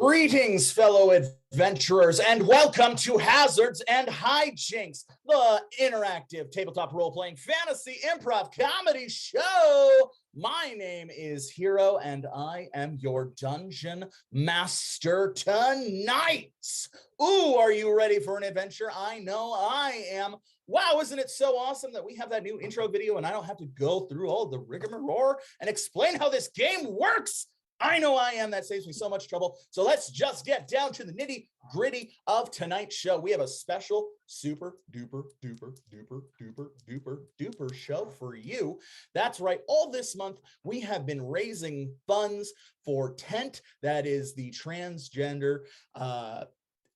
Greetings, fellow adventurers, and welcome to Hazards and Hijinks, the interactive tabletop role-playing fantasy improv comedy show. My name is Hero, and I am your dungeon master tonight. Ooh, are you ready for an adventure? I know I am. Wow, isn't it so awesome that we have that new intro video and I don't have to go through all the rigmarole and explain how this game works? I know I am. That saves me so much trouble. So let's just get down to the nitty gritty of tonight's show. We have a special super duper duper show for you. That's right. All this month, we have been raising funds for TENT. That is the Transgender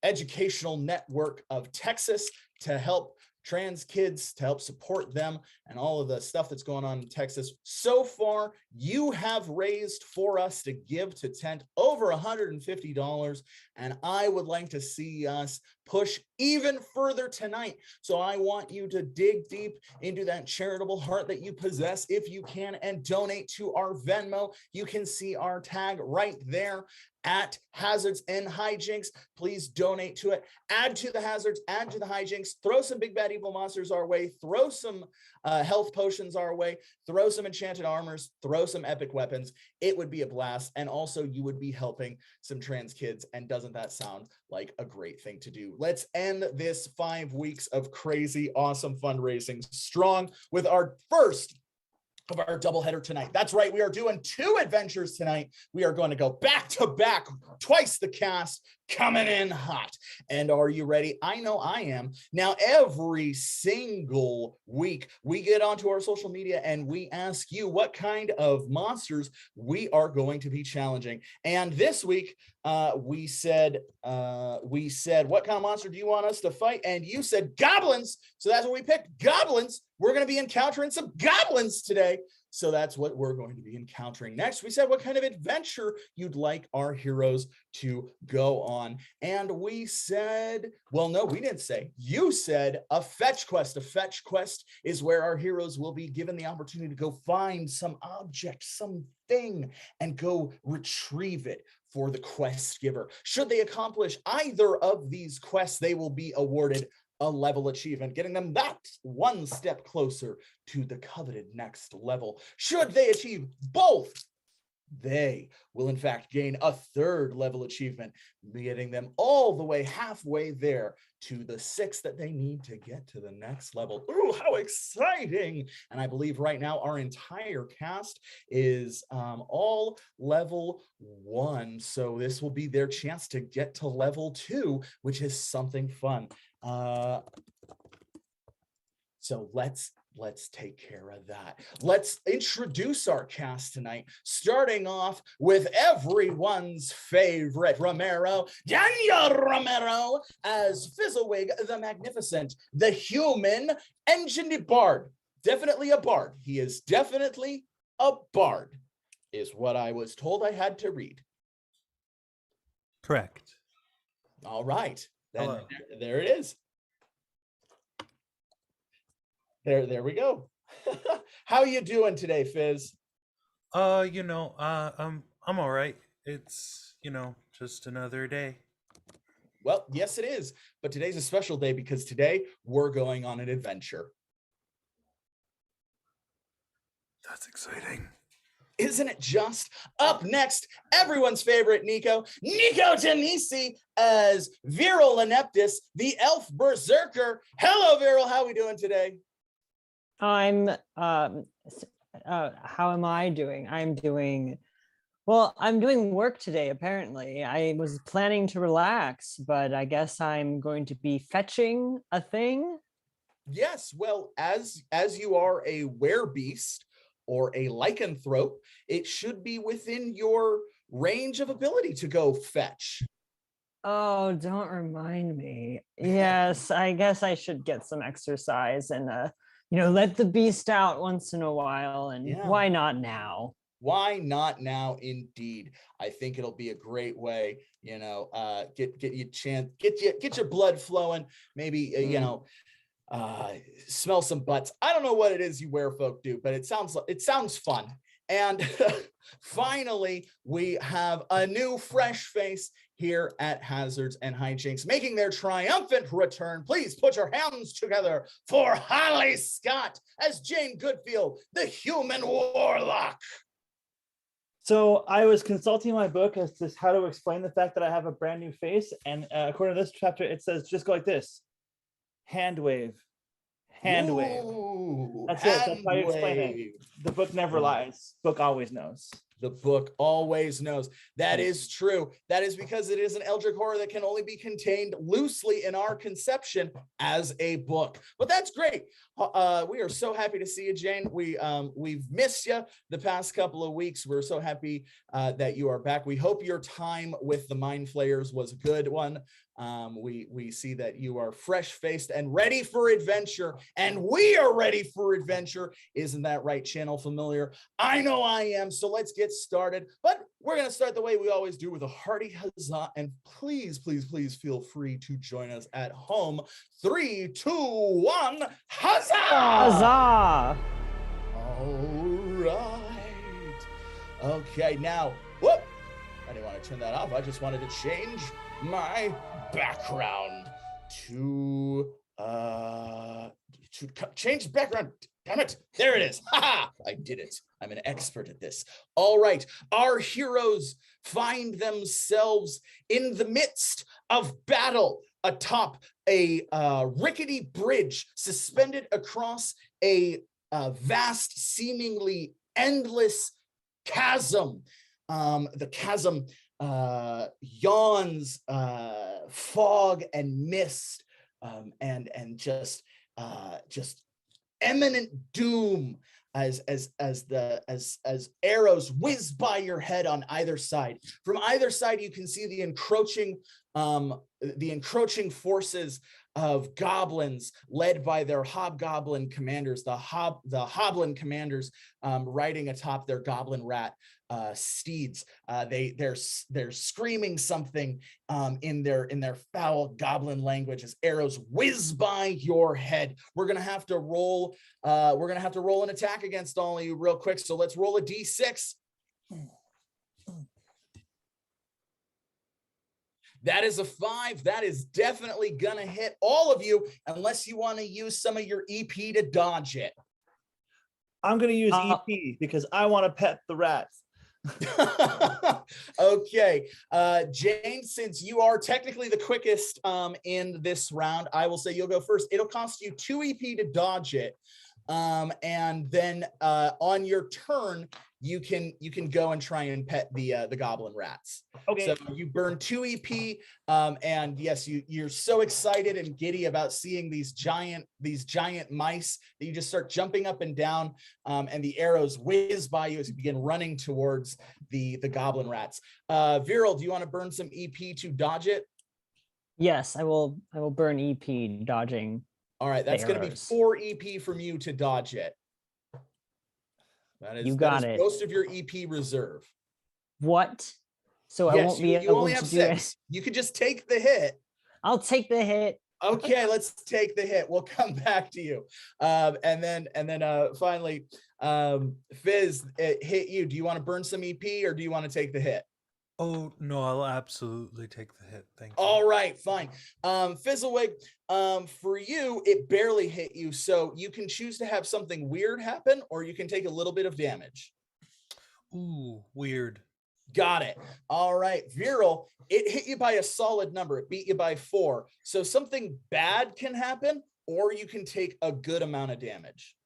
Educational Network of Texas, to help trans kids, to help support them and all of the stuff that's going on in Texas. So far, you have raised for us to give to TENT over $150, and I would like to see us push even further tonight. So I want you to dig deep into that charitable heart that you possess if you can and donate to our Venmo. You can see our tag right there at Hazards and Hijinks. Please donate to it. Add to the Hazards, add to the Hijinks, throw some big bad evil monsters our way, throw some health potions our way, throw some enchanted armors, throw some epic weapons. It would be a blast. And also you would be helping some trans kids. And doesn't that sound like a great thing to do? Let's end this 5 weeks of crazy, awesome fundraising strong with our first of our doubleheader tonight. That's right, we are doing 2 adventures tonight. We are going to go back to back, twice the cast, coming in hot. And are you ready? I know I am. Now, every single week, we get onto our social media and we ask you what kind of monsters we are going to be challenging. And this week, we said, what kind of monster do you want us to fight? And you said goblins. So that's what we picked, goblins. We're going to be encountering some goblins today. So that's what we're going to be encountering next. We said what kind of adventure you'd like our heroes to go on. And we said, well, no, we didn't say. You said a fetch quest. A fetch quest is where our heroes will be given the opportunity to go find some object, something, and go retrieve it for the quest giver. Should they accomplish either of these quests, they will be awarded a level achievement, getting them that one step closer to the coveted next level. Should they achieve both, they will in fact gain a 3rd level achievement, getting them all the way halfway there to the 6th that they need to get to the next level. Ooh, how exciting! And I believe right now our entire cast is all level 1. So this will be their chance to get to level 2, which is something fun. So let's take care of that. Let's introduce our cast tonight, starting off with everyone's favorite Romero, Daniel Romero, as Fizzelwigg the Magnificent, the human Engi-BARD. Definitely a bard. He is definitely a bard, is what I was told I had to read. Correct. All right. Then there it is. There we go. How you doing today, Fizz? I'm all right. It's, just another day. Well, yes, it is. But today's a special day because today we're going on an adventure. That's exciting. Isn't it just? Up next, everyone's favorite Nico Dinisi as Veryl Ineptus, the elf Berserker. Hello, Veryl. How are we doing today? How am I doing? I'm doing work today, apparently. I was planning to relax, but I guess I'm going to be fetching a thing. Yes, well, as you are a werebeast or a lycanthrope, it should be within your range of ability to go fetch. Oh, don't remind me. Yes, I guess I should get some exercise and let the beast out once in a while. And yeah. Why not now? Why not now, indeed? I think it'll be a great way, get your blood flowing. Maybe smell some butts. I don't know what it is you werefolk do, but it sounds fun. And finally, we have a new fresh face here at Hazards and Hijinks, making their triumphant return. Please put your hands together for Holly Scott as Jayne Goodfield, the human warlock. So I was consulting my book as to how to explain the fact that I have a brand new face. And according to this chapter, it says, just go like this. Hand wave. Hand wave. Ooh, That's it. That's how you explain it. wave. The book never lies. Book always knows. The book always knows. That is true. That is because it is an Eldritch horror that can only be contained loosely in our conception as a book. But that's great. We are so happy to see you, Jayne. We've missed you the past couple of weeks. We're so happy that you are back. We hope your time with the Mind Flayers was a good one. We see that you are fresh-faced and ready for adventure, and we are ready for adventure. Isn't that right, channel familiar? I know I am, so let's get started. But we're going to start the way we always do, with a hearty huzzah, and please, please, please feel free to join us at home. 3, 2, 1, huzzah! Huzzah! All right. Okay, now, whoop! I didn't want to turn that off. I just wanted to change my background to change background. Damn it. There it is. Ha! I did it. I'm an expert at this. All right. Our heroes find themselves in the midst of battle atop a rickety bridge suspended across a vast, seemingly endless chasm. The chasm yawns fog and mist, and just imminent doom as arrows whiz by your head on either side. From either side, you can see the encroaching forces of goblins led by their hobgoblin commanders, the hoblin commanders riding atop their goblin rat steeds. They're screaming something in their foul goblin language as arrows whiz by your head. We're gonna have to roll an attack against all of you real quick. So let's roll a d6. That is a 5. That is definitely gonna hit all of you, unless you want to use some of your EP to dodge it. I'm going to use EP because I want to pet the rats. Okay, Jayne, since you are technically the quickest in this round, I will say you'll go first. It'll cost you 2 EP to dodge it, and then on your turn, you can go and try and pet the goblin rats. Okay. So you burn 2 EP, and yes, you're so excited and giddy about seeing these giant mice that you just start jumping up and down, and the arrows whiz by you as you begin running towards the goblin rats. Veryl, do you want to burn some EP to dodge it? Yes, I will burn EP dodging. All right, that's going to be 4 EP from you to dodge it. That is, you got it. Most of your EP reserve. What? So yes, I won't be able to do it. You could just take the hit. I'll take the hit. Okay, let's take the hit. We'll come back to you. And then finally, Fizz, it hit you. Do you want to burn some EP or do you want to take the hit? Oh, no, I'll absolutely take the hit. Thank you. All right, fine. Fizzelwigg, for you, it barely hit you. So you can choose to have something weird happen, or you can take a little bit of damage. Ooh, weird. Got it. All right, Veryl, it hit you by a solid number. It beat you by 4. So something bad can happen, or you can take a good amount of damage.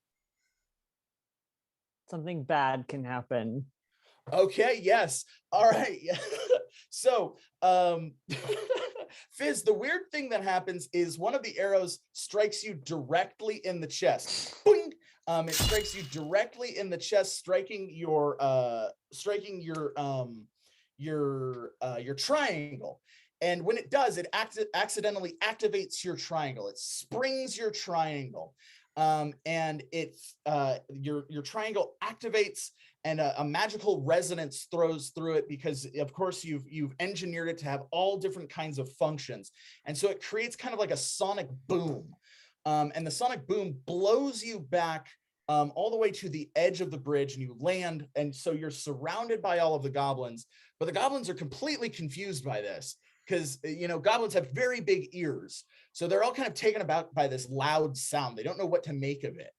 Something bad can happen. Okay, yes. All right. So, Fizz, the weird thing that happens is one of the arrows strikes you directly in the chest. Boing! It strikes you directly in the chest, striking your triangle. And when it does, it accidentally activates your triangle. It springs your triangle. And it's your triangle activates, and a magical resonance throws through it because, of course, you've engineered it to have all different kinds of functions, and so it creates kind of like a sonic boom, and the sonic boom blows you back all the way to the edge of the bridge, and you land, and so you're surrounded by all of the goblins, but the goblins are completely confused by this because, you know, goblins have very big ears, so they're all kind of taken aback by this loud sound. They don't know what to make of it.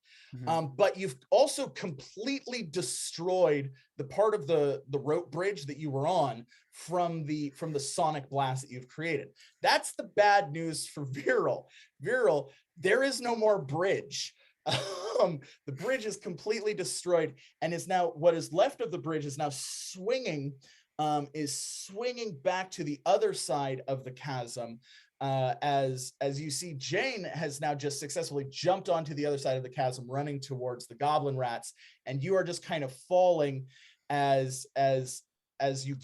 But you've also completely destroyed the part of the rope bridge that you were on from the sonic blast that you've created. That's the bad news for Veryl. Veryl, there is no more bridge. The bridge is completely destroyed, and is now, what is left of the bridge is now swinging back to the other side of the chasm. As you see, Jayne has now just successfully jumped onto the other side of the chasm, running towards the goblin rats, and you are just kind of falling as you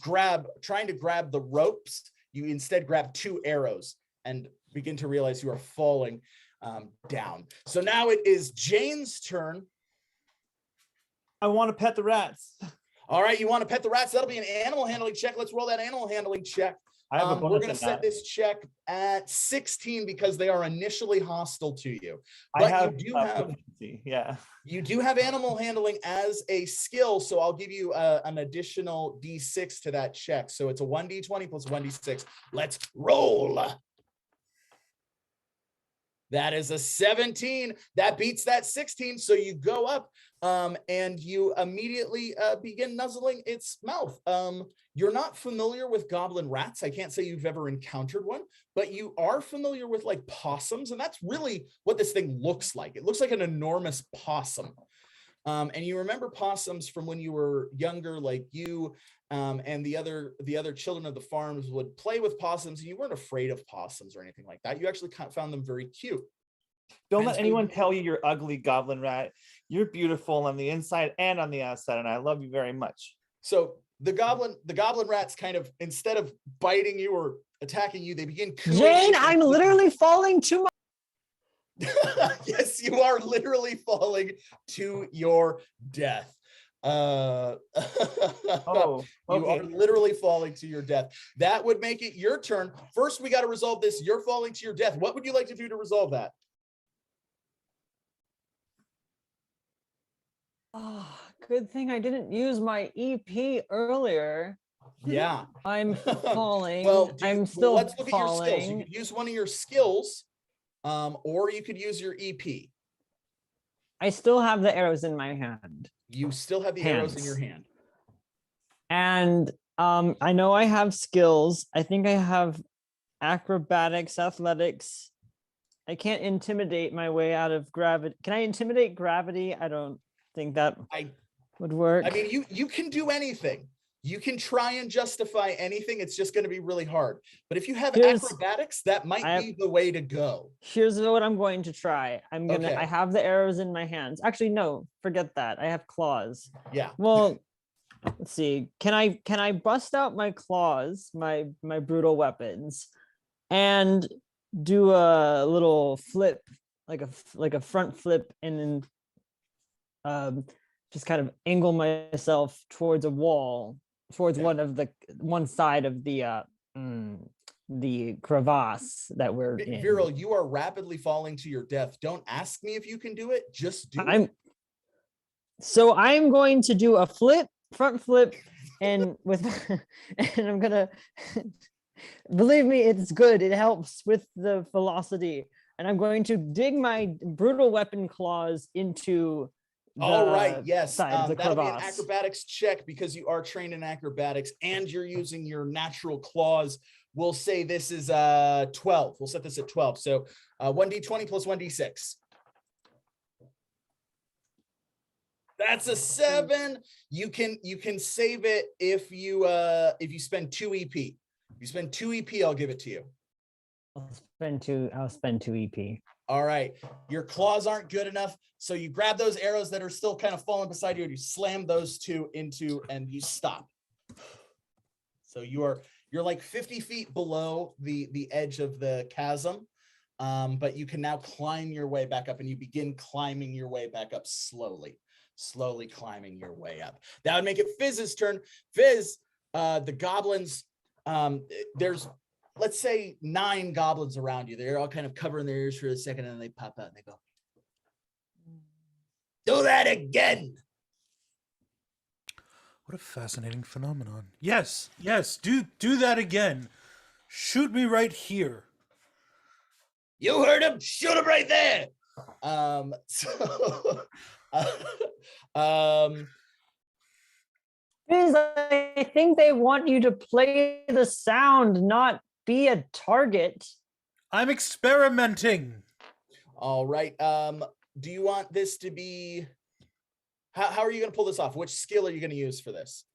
trying to grab the ropes. You instead grab 2 arrows and begin to realize you are falling down. So now it is Jayne's turn. I want to pet the rats. All right, you want to pet the rats? That'll be an animal handling check. Let's roll that animal handling check. I have a We're going to set this check at 16 because they are initially hostile to you. But you do have animal handling as a skill, so I'll give you an additional D6 to that check. So it's a 1d20 plus 1d6. Let's roll. That is a 17. That beats that 16. So you go up and you immediately begin nuzzling its mouth. You're not familiar with goblin rats. I can't say you've ever encountered one, but you are familiar with like possums, and that's really what this thing looks like. It looks like an enormous possum. And you remember possums from when you were younger, like you and the other children of the farms would play with possums, and you weren't afraid of possums or anything like that. You actually found them very cute. Don't let anyone tell you you're ugly, goblin rat. You're beautiful on the inside and on the outside, and I love you very much. So the goblin rats kind of, instead of biting you or attacking you, they begin cooing. Jayne, I'm literally falling to my yes, you are literally falling to your death. Oh, okay. You are literally falling to your death. That would make it your turn. First, we got to resolve this. You're falling to your death. What would you like to do to resolve that? Oh, good thing I didn't use my EP earlier. Yeah. I'm falling. Well, I'm still let's look falling. at your skills. You could use one of your skills, or you could use your EP. I still have the arrows in my hand. You still have the arrows in your hand. And I know I have skills. I think I have acrobatics, athletics. I can't intimidate my way out of gravity. Can I intimidate gravity? I don't think that would work. I mean, you can do anything. You can try and justify anything. It's just going to be really hard. But if you have acrobatics, that might be the way to go. Here's what I'm going to try. I have the arrows in my hands. Actually, no, forget that. I have claws. Yeah. Well, let's see. Can I bust out my claws, my brutal weapons, and do a little flip, like a front flip, and then just kind of angle myself towards a wall, towards one side of the crevasse that we're in. Veryl, you are rapidly falling to your death. Don't ask me if you can do it. Just do it. So I'm going to do a front flip, and I'm gonna believe me, it's good. It helps with the velocity, and I'm going to dig my brutal weapon claws into. All right, yes, that'll be an acrobatics check because you are trained in acrobatics and you're using your natural claws. We'll say this is 12. We'll set this at 12. So 1d20 plus 1d6. That's a 7. You can save it if you spend 2 EP. If you spend 2 EP, I'll give it to you. I'll spend 2 EP. All right, your claws aren't good enough, so you grab those arrows that are still kind of falling beside you, and you slam those 2 into, and you stop. So you're like 50 feet below the edge of the chasm, but you can now climb your way back up, and you begin climbing your way back up slowly climbing your way up. That would make it Fizz's turn. Fizz, the goblins, there's, let's say 9 goblins around you. They're all kind of covering their ears for a second, and then they pop out and they go. Do that again. What a fascinating phenomenon. Yes, do that again. Shoot me right here. You heard him. Shoot him right there. So, Fizz, I think they want you to play the sound, not be a target. I'm experimenting. all right. Do you want this to be? How are you going to pull this off? Which skill are you going to use for this?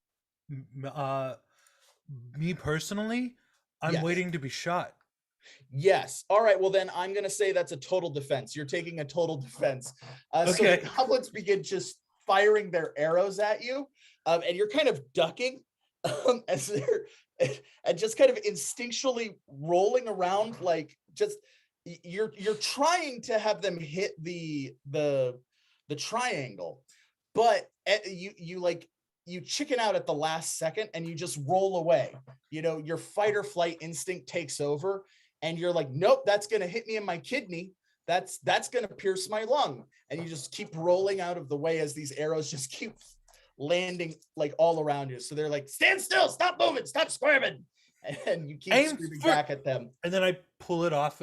Me personally, I'm Yes. waiting to be shot. Yes. All right. Well, then I'm going to say that's a total defense. You're taking a total defense. So Okay. the goblins begin just firing their arrows at you, and you're kind of ducking as they're and just kind of instinctually rolling around, like just you're trying to have them hit the triangle, but you chicken out at the last second and you just roll away. Your fight or flight instinct takes over. And you're like, nope, that's going to hit me in my kidney. That's going to pierce my lung. And you just keep rolling out of the way as these arrows just keep landing like all around you. So they're like, stand still, stop moving, stop squirming. And you keep screaming back at them. And then I pull it off.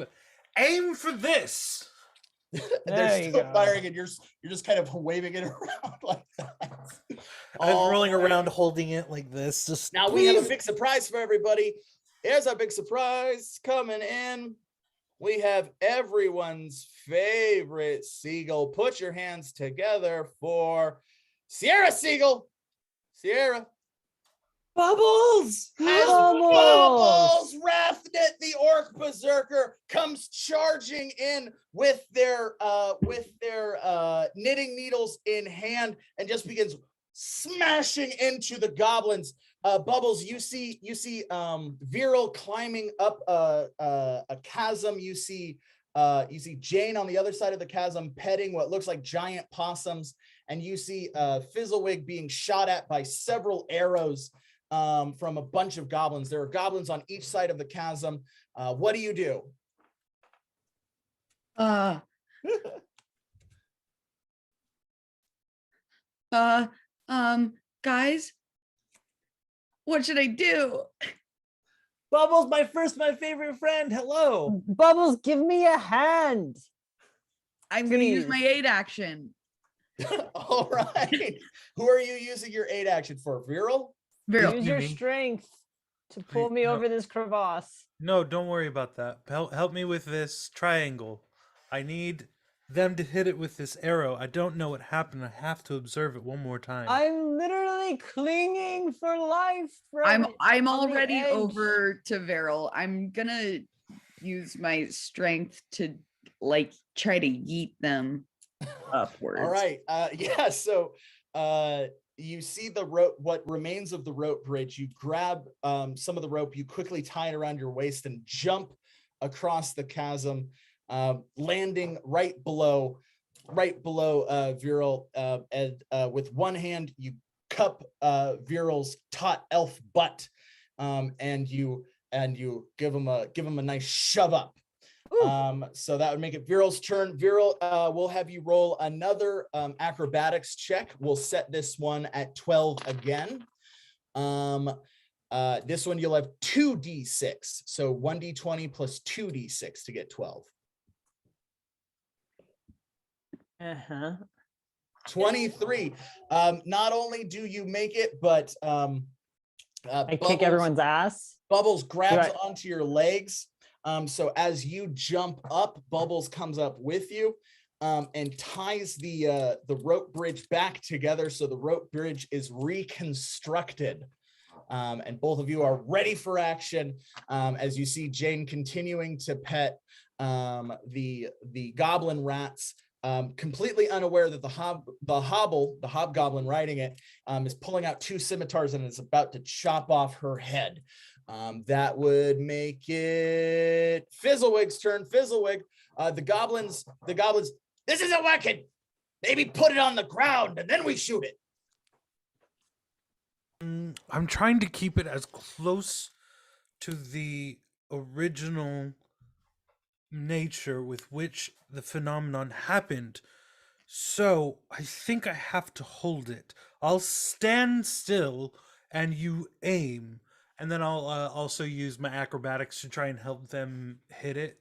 Aim for this. They're still firing, and you're just kind of waving it around like that. I'm rolling around holding it like this. Just now we have a big surprise for everybody. Here's our big surprise coming in. We have everyone's favorite Segal. Put your hands together for Sierra Segal. Sierra. Bubbles! As Bubbles, Wrathknit, the orc berserker, comes charging in with their knitting needles in hand and just begins smashing into the goblins. Bubbles, you see Veryl climbing up a chasm. You see Jayne on the other side of the chasm petting what looks like giant possums, and you see Fizzelwigg being shot at by several arrows from a bunch of goblins. There are goblins on each side of the chasm. What do you do? Guys, what should I do? Bubbles, my favorite friend. Hello. Bubbles, give me a hand. I'm gonna use Please. my 8 action. All right. Who are you using your 8 action for? Veryl? Veryl. Use You your mean- strength to pull me no. over this crevasse. No, don't worry about that. Help me with this triangle. I need them to hit it with this arrow. I don't know what happened. I have to observe it one more time. I'm literally clinging for life. I'm on the already edge. over to Veryl. I'm gonna use my strength to like try to yeet them upwards. All right. Yeah. So you see the rope, what remains of the rope bridge. You grab some of the rope, you quickly tie it around your waist and jump across the chasm, landing right below Veryl. And with one hand, you cup Veryl's taut elf butt, and you give him a nice shove up. So that would make it Veryl's turn. Veryl, we'll have you roll another acrobatics check. We'll set this one at 12 again. This one you'll have 2d6, so 1d20 plus 2d6 to get 12. 23. Not only do you make it, but I kick everyone's ass. Bubbles grabs onto your legs. So as you jump up, Bubbles comes up with you and ties the rope bridge back together. So the rope bridge is reconstructed. And both of you are ready for action as you see Jayne continuing to pet the goblin rats, completely unaware that the hobgoblin riding it is pulling out 2 scimitars and is about to chop off her head. That would make it Fizzelwigg's turn. Fizzelwigg, the goblins, this isn't working. Maybe put it on the ground and then we shoot it. I'm trying to keep it as close to the original nature with which the phenomenon happened. So I think I have to hold it. I'll stand still and you aim, and then I'll also use my acrobatics to try and help them hit it.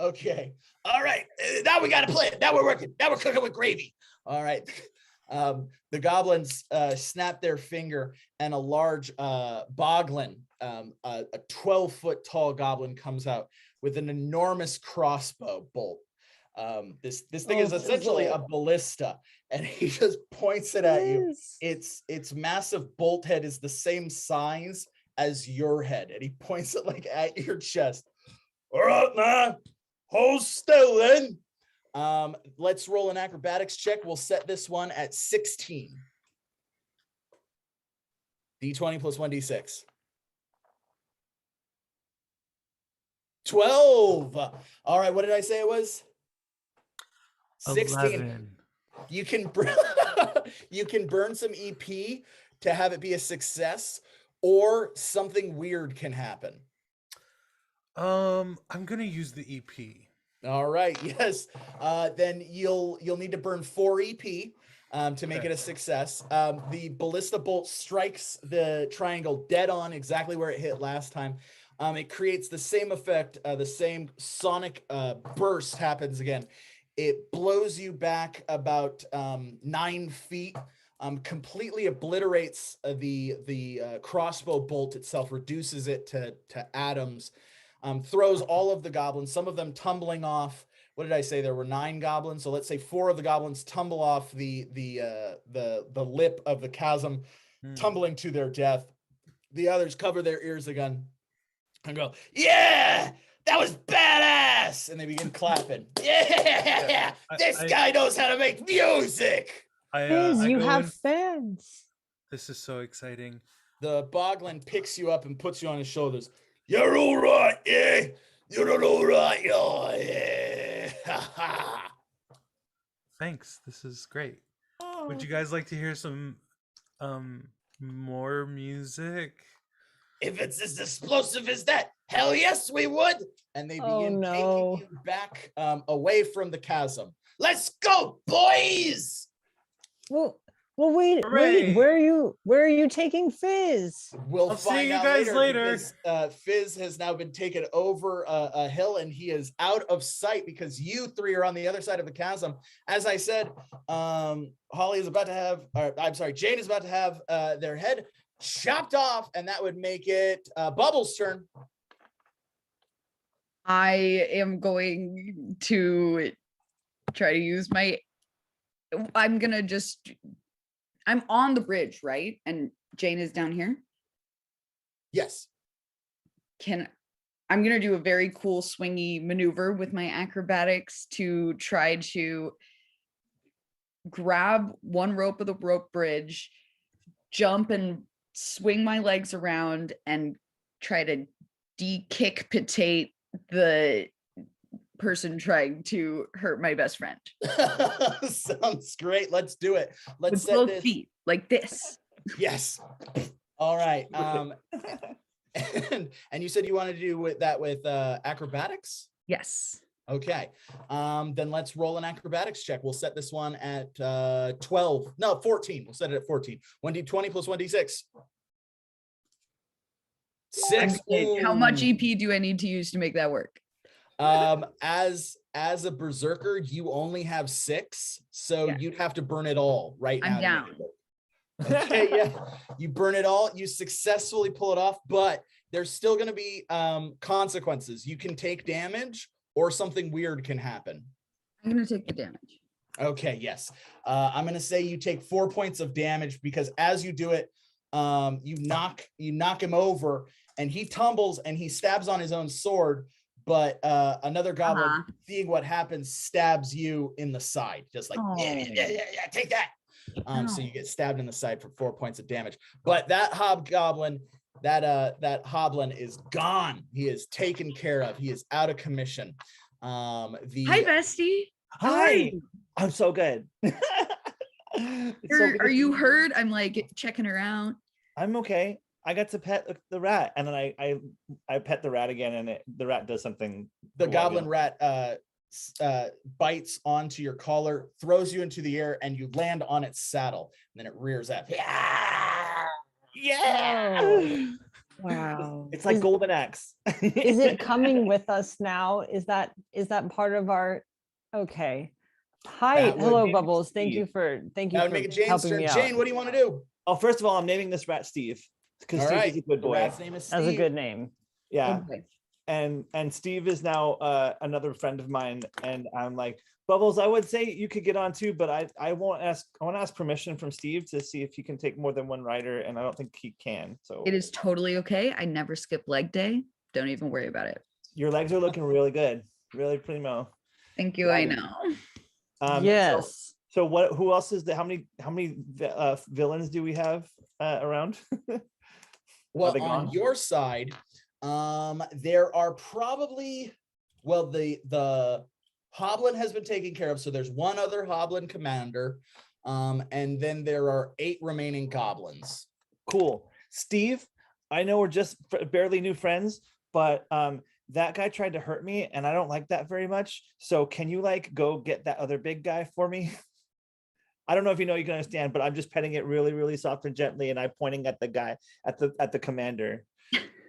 Okay. All right. Now we got to play it. Now we're working. Now we're cooking with gravy. All right. The goblins snap their finger, and a large boglin, a 12-foot tall goblin, comes out with an enormous crossbow bolt. This thing is essentially a ballista, and he just points it at you. Its massive bolt head is the same size as your head, and he points it like at your chest. All right, man, hold still then. Let's roll an acrobatics check. We'll set this one at 16. D20 plus 1d6. 12. All right, what did I say it was? 16. 11. You can you can burn some EP to have it be a success, or something weird can happen. I'm gonna use the EP. All right, yes. Then you'll need to burn 4 EP to make it a success. The ballista bolt strikes the triangle dead on, exactly where it hit last time. It creates the same effect, the same sonic burst happens again. It blows you back about 9 feet, completely obliterates the crossbow bolt itself, reduces it to atoms. Throws all of the goblins, some of them tumbling off. What did I say? There were 9 goblins. So let's say 4 of the goblins tumble off the lip of the chasm, tumbling to their death. The others cover their ears again and go, "Yeah, that was badass!" And they begin clapping. Yeah, this guy knows how to make music. Fizz, you have in. fans. This is so exciting. The boglin picks you up and puts you on his shoulders. You're all right, yeah. You're all right, yeah. Thanks. This is great. Would you guys like to hear some more music? If it's as explosive as that, hell yes, we would. And they begin taking you back away from the chasm. Let's go, boys. Well, wait. Where are you taking Fizz? We'll I'll find see you out guys later. Because, Fizz has now been taken over a hill, and he is out of sight because you 3 are on the other side of the chasm. As I said, Holly is about to have, Jayne is about to have their head chopped off, and that would make it Bubbles' turn. I am going to try to use my. I'm on the bridge, right? And Jayne is down here. Yes. I'm gonna do a very cool swingy maneuver with my acrobatics to try to grab one rope of the rope bridge, jump and swing my legs around, and try to dekick-patate the person trying to hurt my best friend. Sounds great. Let's do it. Let's with set both this. feet like this. Yes. All right. And you said you wanted to do that with acrobatics? Yes. Okay. Then let's roll an acrobatics check. We'll set this one at 12. No, 14. We'll set it at 14. 1d20 plus 1d6. 6. How much EP do I need to use to make that work? As a berserker, you only have 6, so you'd have to burn it all right now. I'm down. Okay, yeah. You burn it all, you successfully pull it off, but there's still going to be consequences. You can take damage, or something weird can happen. I'm going to take the damage. Okay, yes. I'm going to say you take 4 points of damage, because as you do it, you knock him over, and he tumbles and he stabs on his own sword. But another goblin, seeing what happens, stabs you in the side, just like, yeah, take that. So you get stabbed in the side for 4 points of damage. But that hobgoblin, that hoblin is gone. He is taken care of. He is out of commission. Hi, bestie. Hi. I'm so good. Are you hurt? I'm like checking her out. I'm okay. I got to pet the rat, and then I pet the rat again, and the rat does something. The goblin rat bites onto your collar, throws you into the air, and you land on its saddle. And then it rears up. Yeah. Oh, wow. It's like Is- Golden Axe. Is it coming with us now? Is that part of our? Okay. Hi, That would hello, be Bubbles. Thank you Steve. for That would make it Jayne's helping turn. me out. Jayne, what do you want to do? Oh, first of all, I'm naming this rat Steve because All Steve right. is a good The boy. rat's name is Steve. That's a good name. Yeah. Okay. And Steve is now another friend of mine, and I'm like, Bubbles, I would say you could get on too, but I won't ask. I want to ask permission from Steve to see if he can take more than one rider, and I don't think he can. So It is totally okay. I never skip leg day. Don't even worry about it. your legs are looking really good, really primo. Thank you. I know. Yes. So what? Who else is there? How many villains do we have around? Well, they on gone? your side, there are probably, well, the Hoblin has been taken care of. So there's one other Hoblin commander. And then there are 8 remaining goblins. Cool. Steve, I know we're just barely new friends, but that guy tried to hurt me and I don't like that very much. So can you like go get that other big guy for me? I don't know if you can understand, but I'm just petting it really, really soft and gently, and I'm pointing at the guy, at the commander.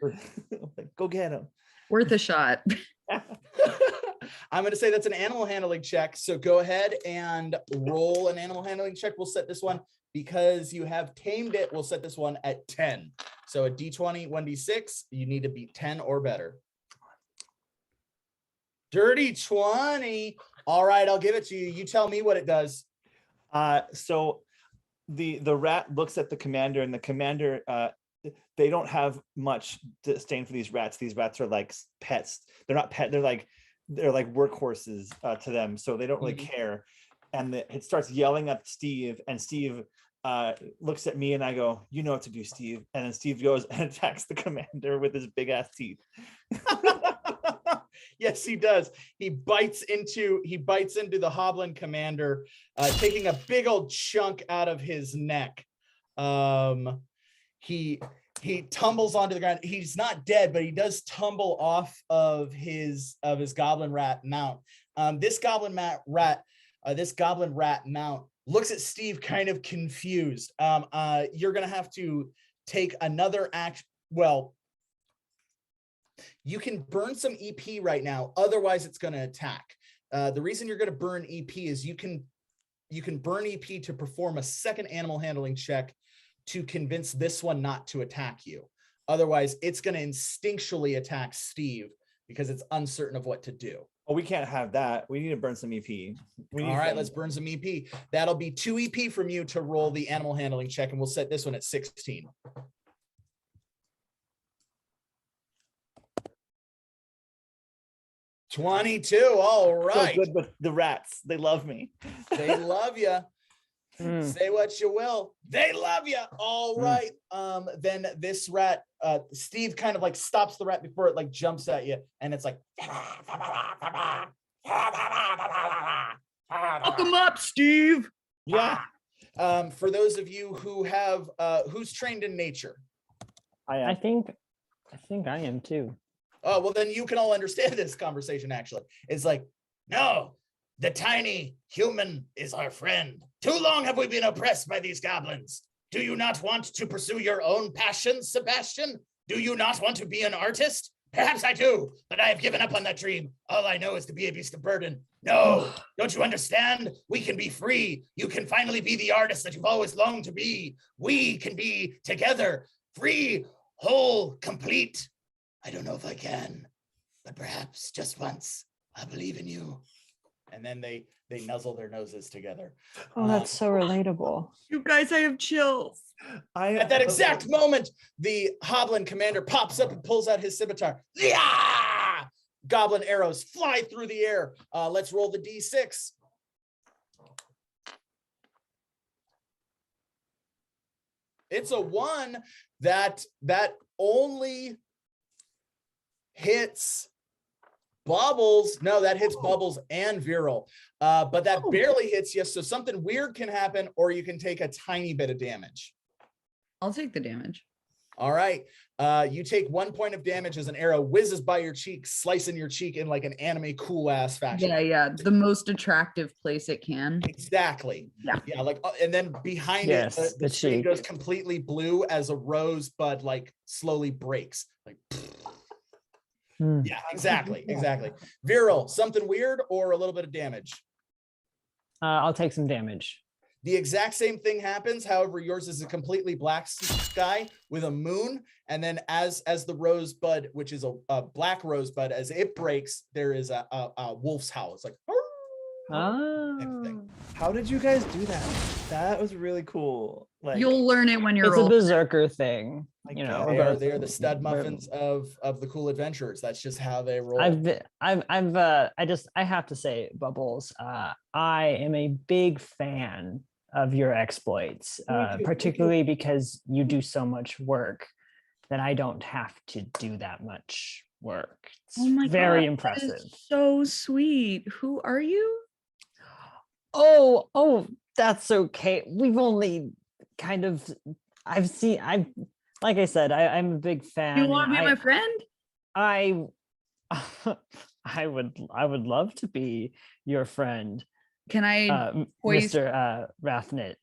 Like, go get him. Worth a shot. I'm going to say that's an animal handling check. So go ahead and roll an animal handling check. We'll set this one, because you have tamed it, we'll set this one at 10. So a D20, 1D6, you need to beat 10 or better. Dirty 20. All right, I'll give it to you. You tell me what it does. So the rat looks at the commander, and the commander, they don't have much disdain for these rats. These rats are like pets. They're not pet. They're like workhorses to them. So they don't really care. And it starts yelling at Steve, and Steve looks at me, and I go, "You know what to do, Steve." And then Steve goes and attacks the commander with his big ass teeth. Yes, he does. He bites into the Hoblin commander, taking a big old chunk out of his neck. He tumbles onto the ground. He's not dead, but he does tumble off of his goblin rat mount. This goblin rat mount looks at Steve kind of confused. You're gonna have to take another act. Well, you can burn some EP right now, otherwise it's going to attack. The reason you're going to burn EP is you can burn EP to perform a second animal handling check to convince this one not to attack you. Otherwise, it's going to instinctually attack Steve because it's uncertain of what to do. Oh, we can't have that. We need to burn some EP. All right, let's burn some EP. That'll be 2 EP from you to roll the animal handling check, and we'll set this one at 16. $22. All right. So good with the rats. They love me. They love you. Say what you will. They love you. All right. Then this rat, Steve kind of like stops the rat before it like jumps at you, and it's like, Hook him up, Steve. Yeah. For those of you who have who's trained in nature. I think I am too. Oh, well, then you can all understand this conversation, actually. It's like, no, the tiny human is our friend. Too long have we been oppressed by these goblins. Do you not want to pursue your own passions, Sebastian? Do you not want to be an artist? Perhaps I do, but I have given up on that dream. All I know is to be a beast of burden. No, don't you understand? We can be free. You can finally be the artist that you've always longed to be. We can be together, free, whole, complete. I don't know if I can, but perhaps just once, I believe in you. And then they nuzzle their noses together. Oh, that's so relatable. You guys, I have chills. At that exact moment, the Hoblin commander pops up and pulls out his scimitar. Yeah! Goblin arrows fly through the air. Let's roll the D6. It's a 1 that only hits Bubbles. No, that hits Bubbles and Veryl. But that barely hits you. So something weird can happen, or you can take a tiny bit of damage. I'll take the damage. All right. You take 1 point of damage as an arrow whizzes by your cheek, slicing your cheek in like an anime cool ass fashion. Yeah. The most attractive place it can. Exactly. Yeah. Like, and then behind Yes, it, the the screen cheek. goes completely blue as a rosebud like slowly breaks. Like, Hmm. yeah, exactly. Veryl, something weird or a little bit of damage? I'll take some damage. The exact same thing happens. However, yours is a completely black sky with a moon. And then as the rosebud, which is a black rosebud, as it breaks, there is a wolf's howl. It's like, type of thing. How did you guys do that? That was really cool. Like, You'll learn it when you're It's a old. Berserker thing. I You know, guess. They're the stud muffins of the cool adventurers. That's just how they roll. I have to say, Bubbles, I am a big fan of your exploits, particularly because you do so much work that I don't have to do that much work. It's Oh my very God, that impressive. is so sweet. Who are you? Oh, that's okay. We've only kind of, like I said, I'm a big fan. You want to and be my friend? I would love to be your friend, Can I hoist? Mr. Wrathknit.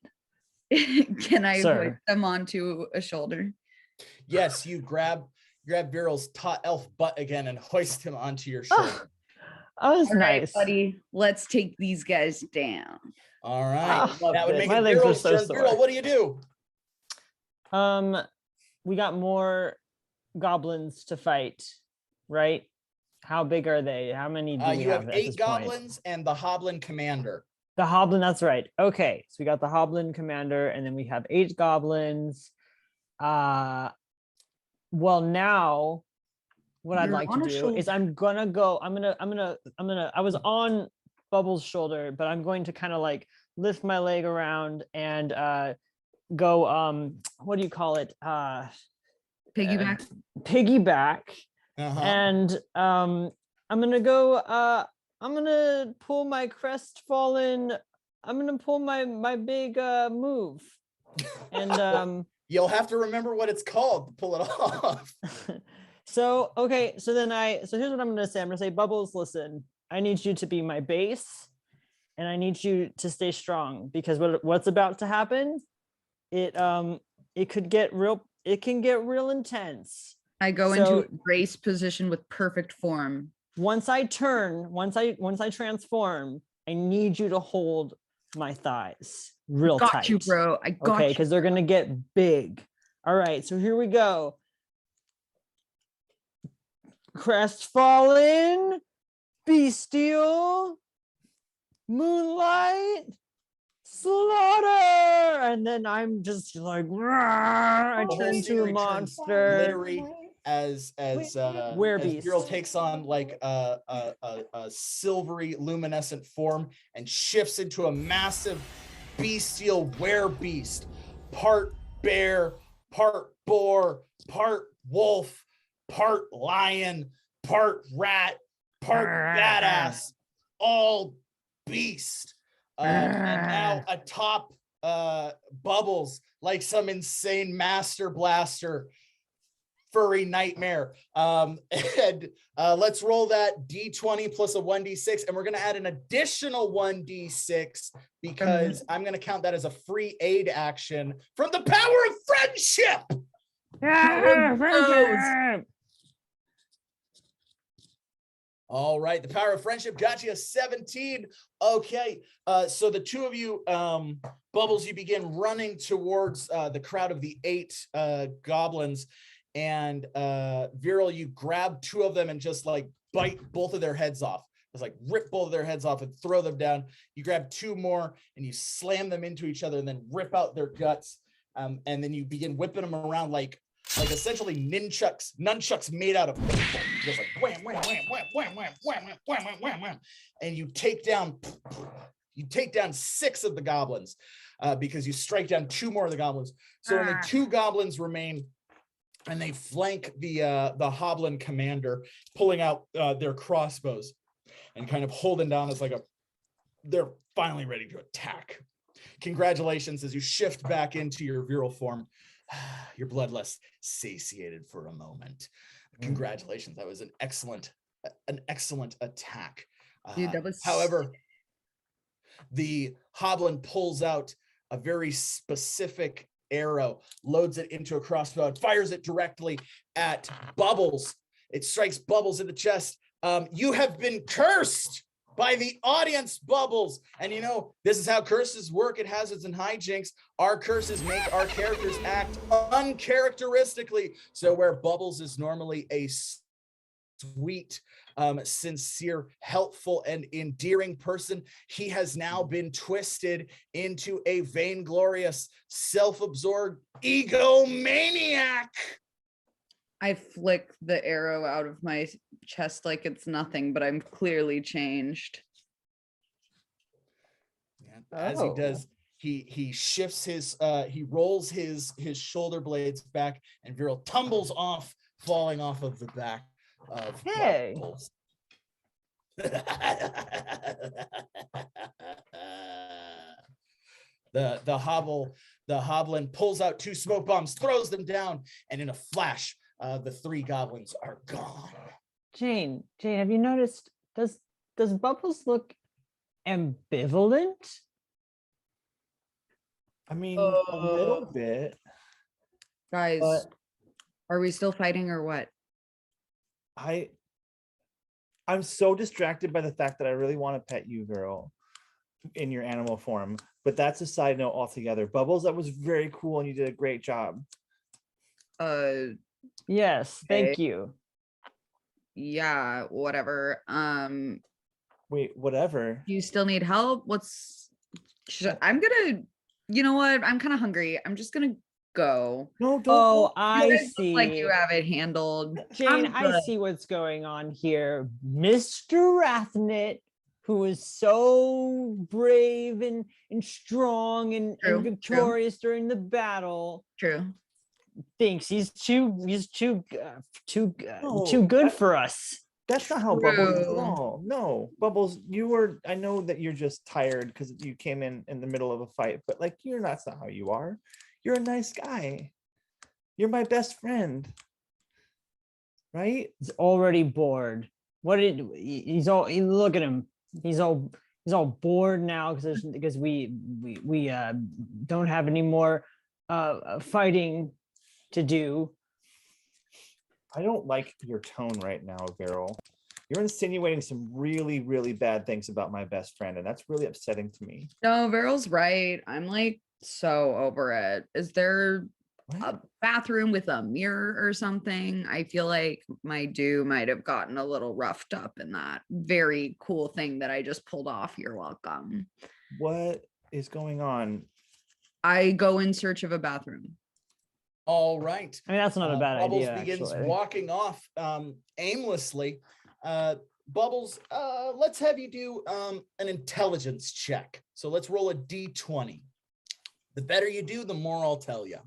Can I Sir. hoist them onto a shoulder? Yes, you grab Veryl's taut elf butt again and hoist him onto your shoulder. Oh, that's All right, nice. buddy. Let's take these guys down. All right. Oh, That would make my it legs are Veryl's so turn. sore. Veryl, what do you do? We got more goblins to fight, right? How big are they? How many do we You have at 8 this point? goblins and the Hoblin commander. The Hoblin, that's right. Okay, so we got the Hoblin commander, and then we have 8 goblins. Well, now what I'd You're like on to a do is I was on Bubbles' shoulder, but I'm going to kind of like lift my leg around and go what do you call it? Piggyback. Piggyback. Uh-huh. And I'm gonna pull my crestfallen. I'm gonna pull my big move. And You'll have to remember what it's called to pull it off. so here's what I'm gonna say. I'm gonna say, Bubbles, listen, I need you to be my base, and I need you to stay strong, because what's about to happen, it can get real intense. I go So- into a grace position with perfect form. Once I transform, I need you to hold my thighs real Got tight. you, bro. I got Okay, you. because they're gonna get big. All right, so here we go. Crestfallen, bestial, moonlight, slaughter, and then I'm just like, I The whole turn into scenery a turns monster. glittery as Werebeast. Veryl takes on like a silvery luminescent form and shifts into a massive bestial werebeast, part bear, part boar, part wolf, part lion, part rat, part badass, all beast. And now atop Bubbles like some insane master blaster furry nightmare. And let's roll that D20 plus a 1d6, and we're going to add an additional 1d6 because I'm going to count that as a free aid action from the power of friendship. All right, the power of friendship got you a 17. Okay, so the two of you, Bubbles, you begin running towards the crowd of the 8 goblins, and Veryl, you grab 2 of them and just like bite both of their heads off. It's like rip both of their heads off and throw them down. You grab 2 more and you slam them into each other and then rip out their guts. And then you begin whipping them around like essentially nunchucks made out of paper. Just like wham, wham, wham, wham, wham, wham, wham, wham, wham, wham, wham, wham. And you take down 6 of the goblins because you strike down 2 more of the goblins. So only 2 goblins remain, and they flank the Hoblin commander, pulling out their crossbows and kind of holding down as like they're finally ready to attack. Congratulations as you shift back into your virile form. your bloodlust satiated for a moment. Congratulations. That was an excellent attack. Dude, that was However, the Hoblin pulls out a very specific arrow, loads it into a crossbow, and fires it directly at Bubbles. It strikes Bubbles in the chest. You have been cursed by the audience, Bubbles. And you know, this is how curses work at Hazards and Hijinks. Our curses make our characters act uncharacteristically. So where Bubbles is normally a sweet, sincere, helpful, and endearing person, he has now been twisted into a vainglorious, self-absorbed egomaniac. I flick the arrow out of my chest like it's nothing, but I'm clearly changed. Yeah, as he does, he shifts his he rolls his shoulder blades back, and Veryl tumbles off, falling off of the back of Bubbles. The Hoblin pulls out 2 smoke bombs, throws them down, and in a flash, the 3 goblins are gone. Jayne, have you noticed? Does Bubbles look ambivalent? I mean, a little bit. Guys, But are we still fighting or what? I'm so distracted by the fact that I really want to pet you, Veryl, in your animal form. But that's a side note altogether. Bubbles, that was very cool, and you did a great job. Yes, thank you. Yeah, whatever. Wait, whatever. You still need help? I'm gonna, you know what? I'm kind of hungry. I'm just gonna go. No, don't. Oh, You I guys look see. like you have it handled. Jayne, I'm I good. see what's going on here. Mr. Wrathknit, who is so brave and strong and True, victorious during the battle, True. thinks he's too No, good for us. That's not how Bubbles is at True. all. No, Bubbles, I know that you're just tired because you came in the middle of a fight, but like, that's not how you are. You're a nice guy. You're my best friend. Right? He's already bored. Look at him. He's all bored now because we don't have any more fighting to do. I don't like your tone right now, Veryl. You're insinuating some really, really bad things about my best friend, and that's really upsetting to me. No, Veryl's right. I'm like so over it. Is there a bathroom with a mirror or something? I feel like my do might have gotten a little roughed up in that very cool thing that I just pulled off. You're welcome. What is going on? I go in search of a bathroom. All right. I mean, that's not a bad Bubbles idea. begins Actually, walking off aimlessly. Bubbles, let's have you do an intelligence check. So let's roll a d20. The better you do, the more I'll tell you.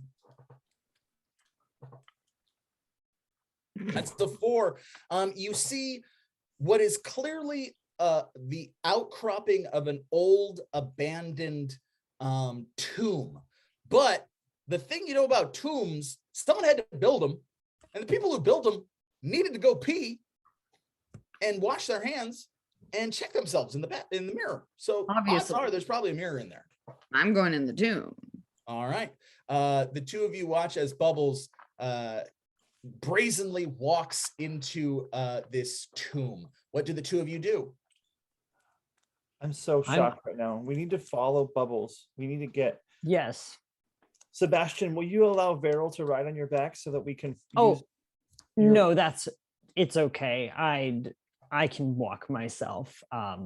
That's the 4. You see what is clearly the outcropping of an old abandoned tomb. But the thing you know about tombs, someone had to build them, and the people who built them needed to go pee and wash their hands and check themselves in the mirror. So odds are there's probably a mirror in there. I'm going in the tomb. All right. The 2 of you watch as Bubbles brazenly walks into this tomb. What do the 2 of you do? I'm so shocked right now. We need to follow Bubbles. We need to get... yes. Sebastian, will you allow Veryl to ride on your back so that we can... No, it's okay. I can walk myself. I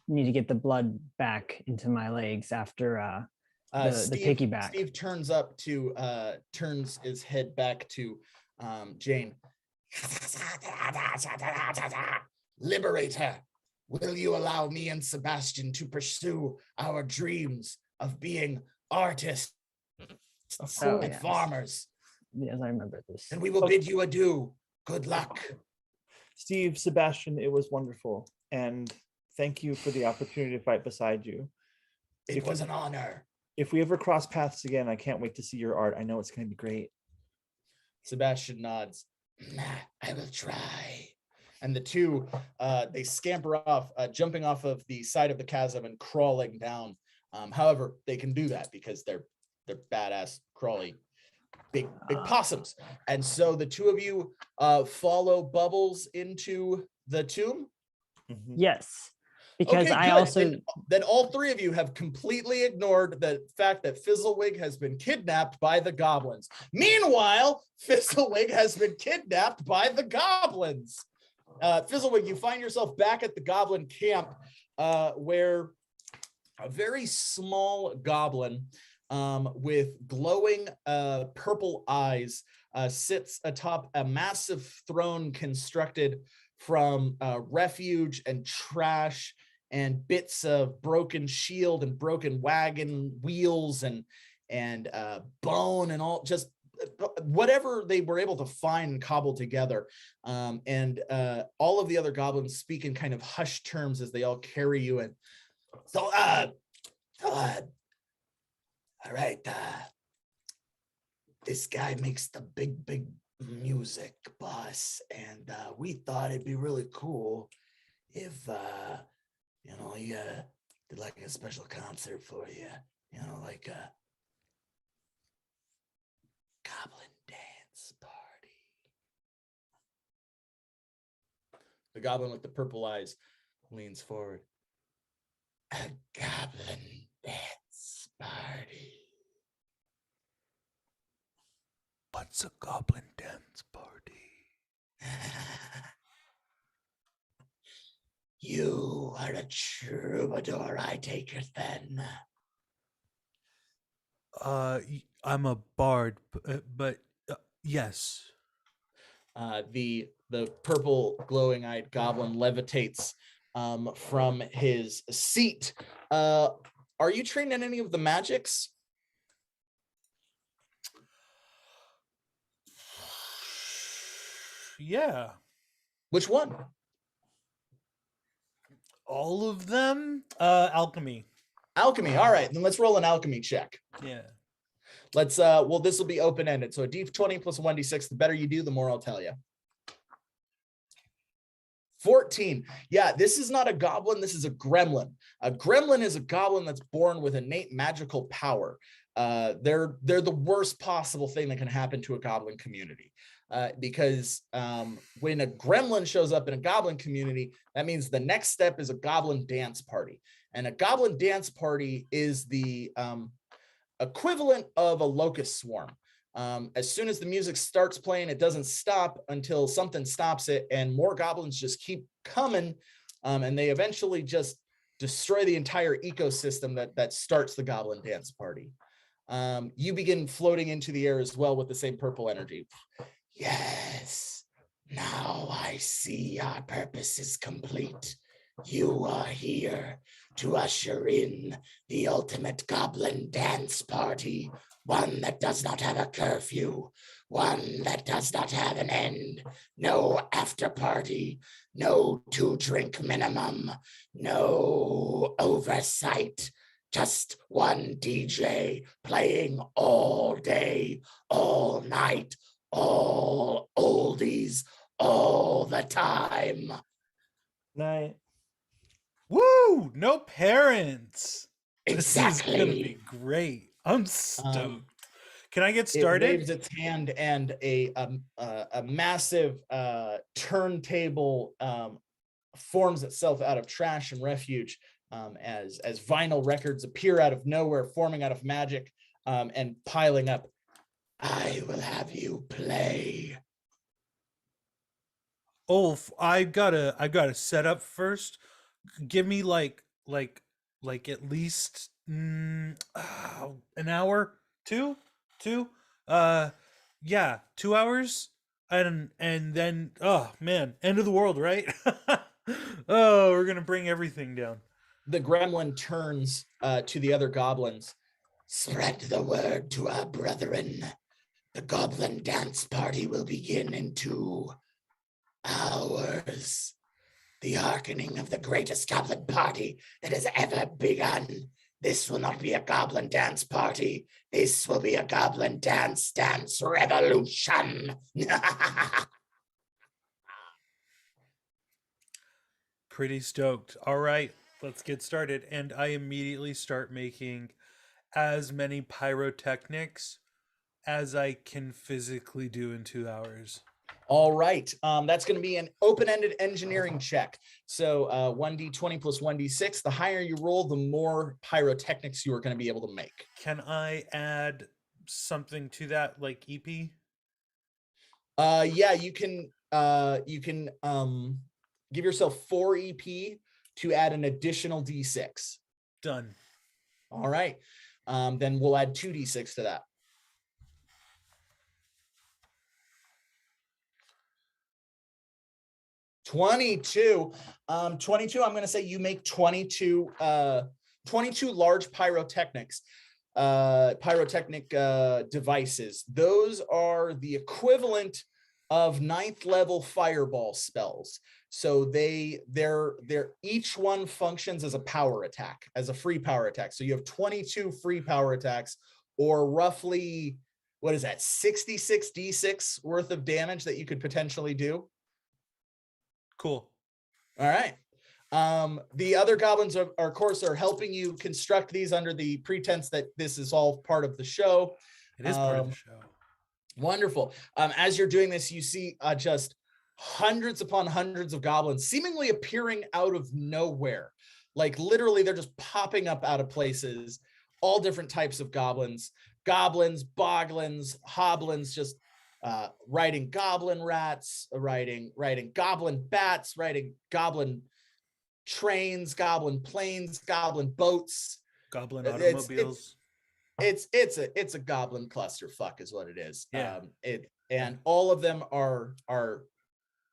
need to get the blood back into my legs after the piggyback. Steve turns his head back to Jayne. Liberator, will you allow me and Sebastian to pursue our dreams of being artists and farmers? Yes, I remember this. And we will bid you adieu. Good luck. Steve, Sebastian, it was wonderful. And thank you for the opportunity to fight beside you. It was an honor. If we ever cross paths again, I can't wait to see your art. I know it's going to be great. Sebastian nods. I will try. And the two, they scamper off, jumping off of the side of the chasm and crawling down. However, they can do that because they're badass, crawly, big possums. And so the two of you follow Bubbles into the tomb. Yes, because Okay, I good. also Then all three of you have completely ignored the fact that Fizzelwigg has been kidnapped by the goblins. Meanwhile, Fizzelwigg has been kidnapped by the goblins. Fizzelwigg, you find yourself back at the goblin camp, where a very small goblin with glowing purple eyes sits atop a massive throne constructed from refuge and trash and bits of broken shield and broken wagon wheels and bone and all, just whatever they were able to find and cobble together. And all of the other goblins speak in kind of hushed terms as they all carry you in. So, all right, this guy makes the big music, boss, and we thought it'd be really cool if he did like a special concert for you, like a goblin dance party. The goblin with the purple eyes leans forward. A goblin dance party. What's a goblin dance party? You are a troubadour, I take it then. I'm a bard, but yes. The purple glowing-eyed goblin levitates from his seat. Are you trained in any of the magics? Yeah. Which one? All of them? Alchemy. Alchemy. All right, then let's roll an alchemy check. Yeah. Let's well, this will be open-ended. So a d20 plus 1d6. The better you do, the more I'll tell you. 14. Yeah, this is not a goblin, this is a gremlin. A gremlin is a goblin that's born with innate magical power. They're the worst possible thing that can happen to a goblin community. Because when a gremlin shows up in a goblin community, that means the next step is a goblin dance party. And a goblin dance party is the equivalent of a locust swarm. As soon as the music starts playing, it doesn't stop until something stops it, and more goblins just keep coming, and they eventually just destroy the entire ecosystem that starts the goblin dance party. You begin floating into the air as well with the same purple energy. Yes, now I see our purpose is complete. You are here to usher in the ultimate goblin dance party, one that does not have a curfew, one that does not have an end, no after party, no 2-drink minimum, no oversight, just one DJ playing all day, all night, all oldies, all the time. Night. Woo! No parents. Exactly. This is gonna be great. I'm stoked. Can I get It started? waves its hand, and a massive turntable forms itself out of trash and refuge, as vinyl records appear out of nowhere, forming out of magic, and piling up. I will have you play. Oh, I've gotta set up first. Give me like at least an hour, two, yeah, 2 hours, and then, oh man, end of the world, right? Oh, we're gonna bring everything down. The gremlin turns to the other goblins. Spread the word to our brethren. The goblin dance party will begin in 2 hours. The hearkening of the greatest goblin party that has ever begun. This will not be a goblin dance party. This will be a goblin dance revolution. Pretty stoked. All right, let's get started. And I immediately start making as many pyrotechnics as I can physically do in 2 hours. All right. That's going to be an open-ended engineering check. So 1d20 plus 1d6. The higher you roll, the more pyrotechnics you are going to be able to make. Can I add something to that, like EP? Yeah, you can give yourself 4 EP to add an additional d6. Done. All right. Then we'll add 2d6 to that. 22. 22, I'm going to say you make 22 large pyrotechnic devices. Those are the equivalent of 9th level fireball spells. So they're each one functions as a power attack, as a free power attack. So you have 22 free power attacks, or roughly, what is that, 66 d6 worth of damage that you could potentially do. Cool. All right. The other goblins are, of course, are helping you construct these under the pretense that this is all part of the show. It is part of the show. Wonderful. As you're doing this, you see just hundreds upon hundreds of goblins seemingly appearing out of nowhere. Like literally, they're just popping up out of places. All different types of goblins, boglins, hoblins, just riding goblin rats, riding goblin bats, riding goblin trains, goblin planes, goblin boats, goblin automobiles. It's a goblin clusterfuck is what it is. Yeah. And all of them are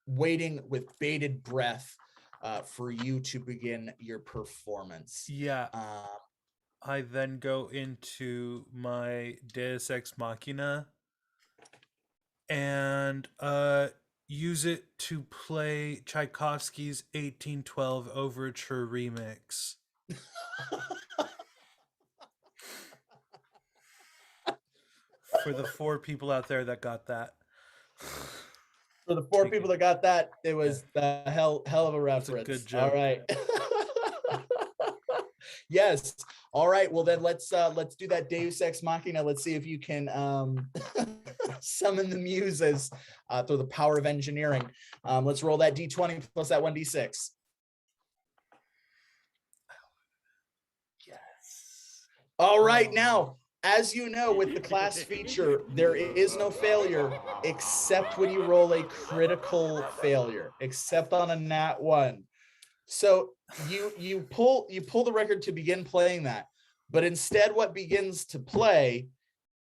waiting with bated breath for you to begin your performance. Yeah. I then go into my Deus Ex Machina and use it to play Tchaikovsky's 1812 Overture remix. For the 4 people out there that got that. For the 4 people that got that, it was the hell of a reference. Good job. All right. Yes. All right. Well, then let's do that Deus Ex Machina. Let's see if you can summon the muses through the power of engineering. Let's roll that d20 plus that 1d6. Yes. All right. Now, as you know, with the class feature, there is no failure except when you roll a critical failure, except on a nat 1. So you pull the record to begin playing that, but instead what begins to play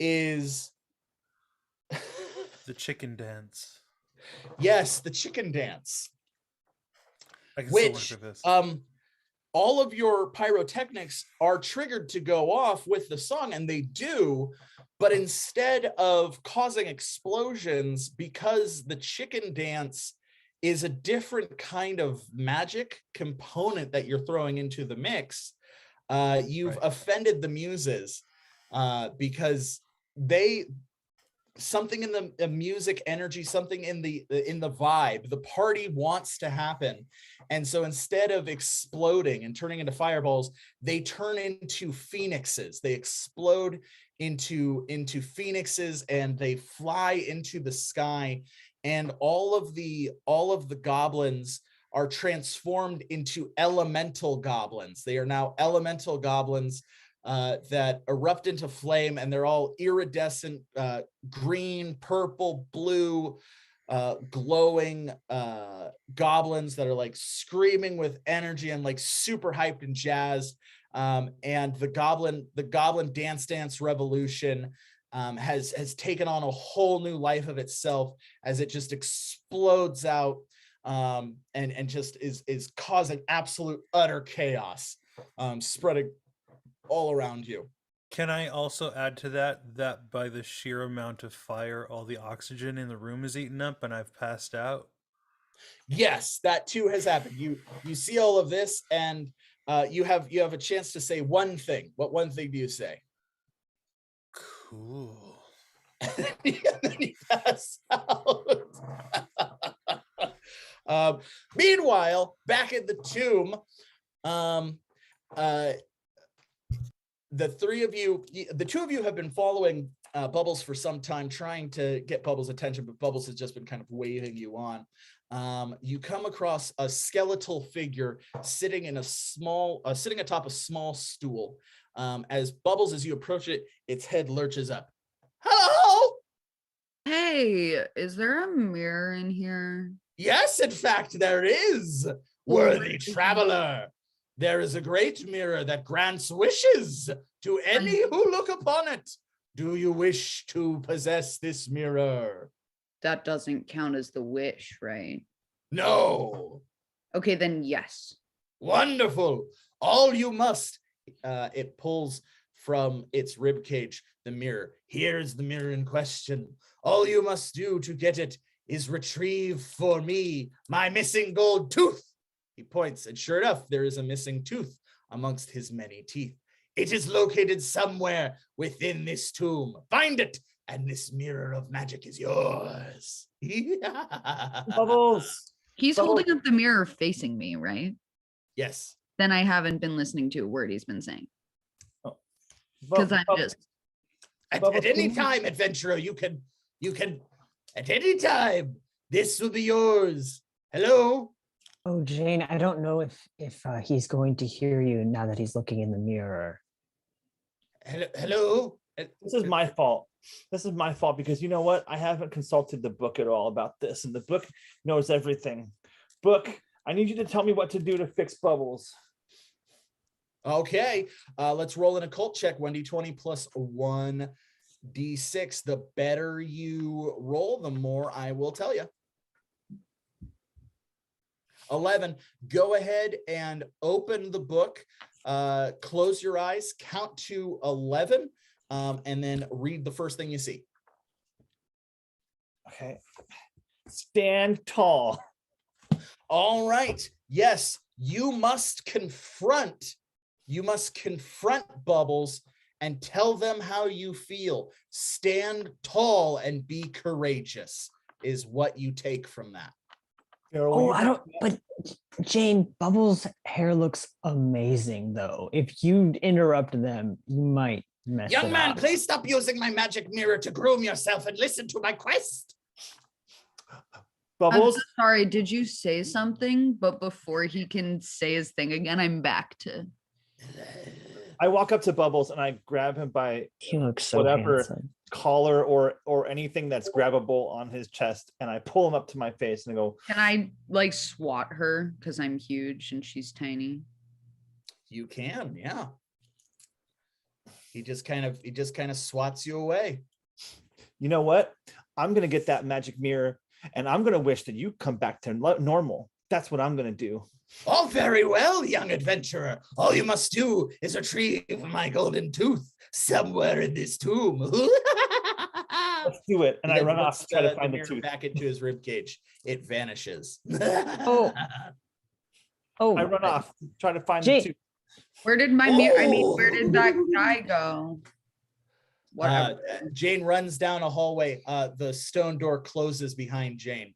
is the chicken dance. Yes, the chicken dance. I can which still work with this. All of your pyrotechnics are triggered to go off with the song, and they do, but instead of causing explosions, because the chicken dance is a different kind of magic component that you're throwing into the mix, you've offended the muses because something in the music energy, something in the vibe, the party wants to happen. And so instead of exploding and turning into fireballs, they turn into phoenixes. They explode into phoenixes, and they fly into the sky. And all of the goblins are transformed into elemental goblins. They are now elemental goblins that erupt into flame, and they're all iridescent, green, purple, blue, glowing goblins that are like screaming with energy and like super hyped and jazzed. And the goblin dance revolution has taken on a whole new life of itself as it just explodes out and just is causing absolute utter chaos, spreading all around you. Can I also add to that by the sheer amount of fire, all the oxygen in the room is eaten up and I've passed out? Yes, that too has happened. You see all of this, and You have a chance to say one thing. What one thing do you say? Cool. And then you pass out. Meanwhile, back in the tomb, the two of you have been following Bubbles for some time, trying to get Bubbles' attention, but Bubbles has just been kind of waving you on. You come across a skeletal figure sitting atop a small stool. As Bubbles, as you approach it, its head lurches up. Hello! Hey, is there a mirror in here? Yes, in fact, there is. Worthy traveler. There is a great mirror that grants wishes to any who look upon it. Do you wish to possess this mirror? That doesn't count as the wish, right? No. Okay, then yes. Wonderful. All you must, it pulls from its rib cage the mirror. Here's the mirror in question. All you must do to get it is retrieve for me my missing gold tooth. He points, and sure enough, there is a missing tooth amongst his many teeth. It is located somewhere within this tomb. Find it, and this mirror of magic is yours. Bubbles. He's Bubbles. holding up the mirror facing me, right? Yes. Then I haven't been listening to a word he's been saying. Bu- Because I'm Bubbles. just At any time, adventurer, you can, at any time, this will be yours. Hello? Oh, Jayne, I don't know if he's going to hear you now that he's looking in the mirror. Hello? This is my fault. This is my fault because you know what? I haven't consulted the book at all about this, and the book knows everything. Book, I need you to tell me what to do to fix Bubbles. Okay, let's roll an occult check. 1d20 plus 1d6. The better you roll, the more I will tell you. 11. Go ahead and open the book. Close your eyes, count to 11, and then read the first thing you see. Okay. Stand tall. All right. Yes, you must confront Bubbles and tell them how you feel. Stand tall and be courageous is what you take from that. Oh, I don't, but Jayne, Bubbles' hair looks amazing though. If you interrupt them, you might mess it up. Young man, please stop using my magic mirror to groom yourself and listen to my quest. Bubbles. I'm so sorry. Did you say something? But before he can say his thing again, I'm back to. I walk up to Bubbles and I grab him by He looks so whatever handsome. collar or anything that's grabbable on his chest, and I pull him up to my face and I go, Can I like swat her because I'm huge and she's tiny? You can, yeah. He just kind of swats you away. you know what? I'm gonna get that magic mirror and I'm gonna wish that you come back to normal. That's what I'm gonna do. All very well, young adventurer. All you must do is retrieve my golden tooth somewhere in this tomb. Let's do it. And I run off to try to find the mirror tooth. back into his rib cage. It vanishes. Oh, I run off to try to find Jayne. the tooth. Where did my mirror? I mean, where did that guy go? Whatever. Jayne runs down a hallway. The stone door closes behind Jayne.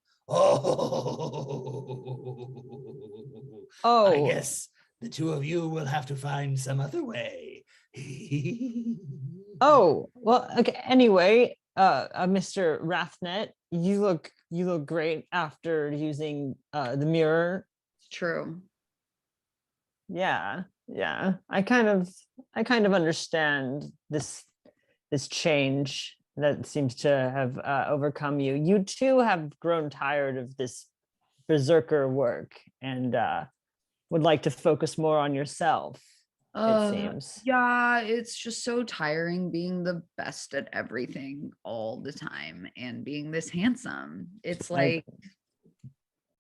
I guess the two of you will have to find some other way. Oh, well, okay. Anyway, Mr. Wrathknit, you look great after using the mirror. True. Yeah. I kind of understand this change that seems to have overcome you. You too have grown tired of this berserker work and would like to focus more on yourself, it seems. Yeah, it's just so tiring being the best at everything all the time and being this handsome. It's like,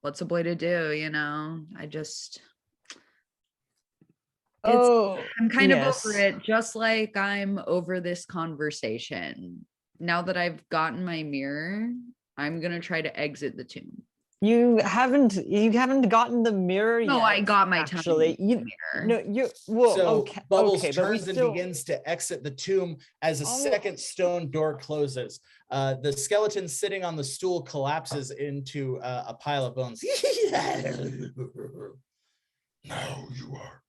what's a boy to do, you know? I'm kind of over it, just like I'm over this conversation. Now that I've gotten my mirror, I'm gonna try to exit the tomb. You haven't gotten the mirror yet. No, I got my actually. tiny You mirror. no, you well So okay, Bubbles okay, but we turns and still begins to exit the tomb as a Oh. second stone door closes. The skeleton sitting on the stool collapses into a pile of bones. Now you are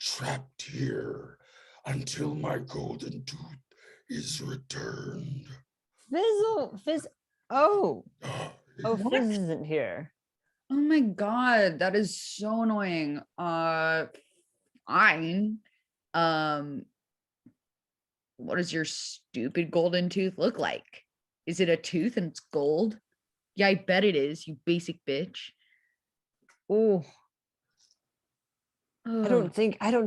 trapped here until my golden tooth is returned. Fizz. Oh, Oh, Fizz isn't here. Oh my god, that is so annoying. Fine. What does your stupid golden tooth look like? Is it a tooth and it's gold? Yeah, I bet it is, you basic bitch. Oh, I Ugh. don't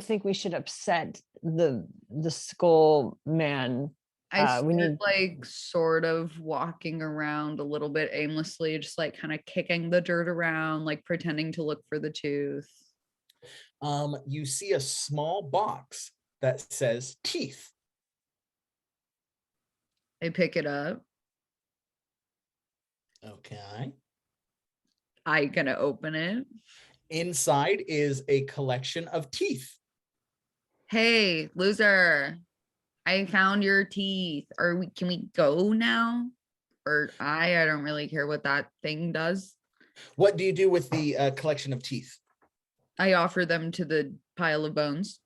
think we should upset the skull man. I we started need like sort of walking around a little bit aimlessly, just like kind of kicking the dirt around, like pretending to look for the tooth. You see a small box that says teeth. I pick it up. Okay. I gonna open it. Inside is a collection of teeth. Hey, loser. I found your teeth. Can we go now? Or I don't really care what that thing does. What do you do with the collection of teeth? I offer them to the pile of bones.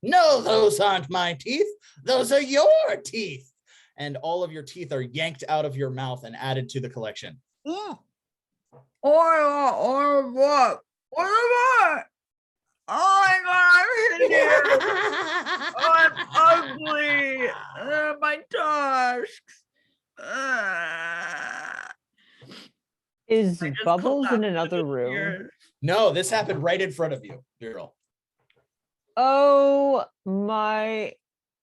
No, those aren't my teeth. Those are your teeth. And all of your teeth are yanked out of your mouth and added to the collection. Or what? What am I? Oh my god, I'm hideous. I'm ugly. My tusks. is I just Bubbles in collapsed another into room. tears. No, this happened right in front of you, Veryl. Oh my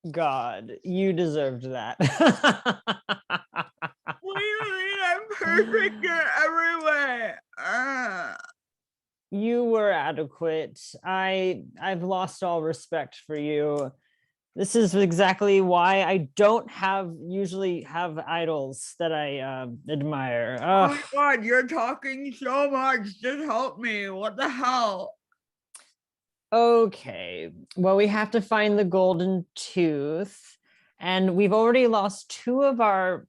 god, you deserved that. What do you mean I'm perfect in every way? You were adequate. I've lost all respect for you. This is exactly why I don't usually have idols that I admire. Oh my god, you're talking so much. Just help me. What the hell? Okay, well, we have to find the golden tooth, and we've already lost 2 of our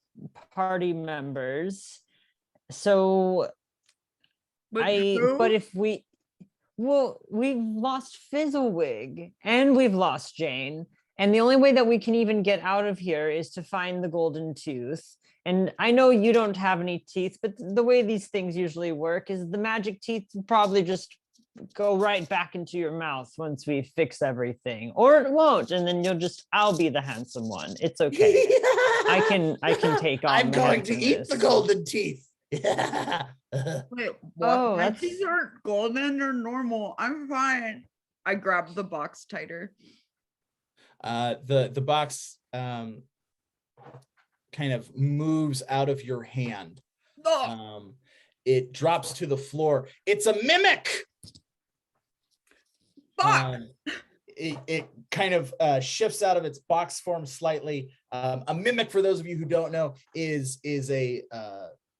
party members. So but if we've lost Fizzelwigg and we've lost Jayne, and the only way that we can even get out of here is to find the golden tooth. And I know you don't have any teeth, but the way these things usually work is the magic teeth probably just go right back into your mouth once we fix everything, or it won't, and then I'll be the handsome one. It's okay. I can take on I'm the going to eat the handsomeness. golden teeth. Wait, what? Oh, My that's- teeth aren't golden, they're normal. I'm fine. I grab the box tighter. The box kind of moves out of your hand. It drops to the floor. It's a mimic. It kind of shifts out of its box form slightly. A mimic, for those of you who don't know, is a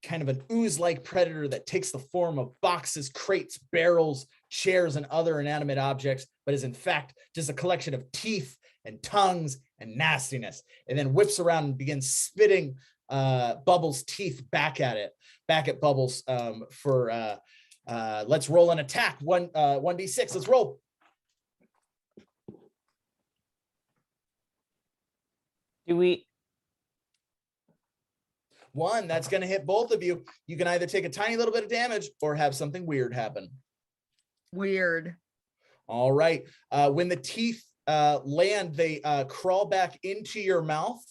kind of an ooze-like predator that takes the form of boxes, crates, barrels, chairs, and other inanimate objects, but is in fact just a collection of teeth and tongues and nastiness, and then whips around and begins spitting Bubbles' teeth back at Bubbles for let's roll an attack. 1d6. Let's roll. Do we? 1, that's going to hit both of you. You can either take a tiny little bit of damage or have something weird happen. Weird. All right. When the teeth land, they crawl back into your mouth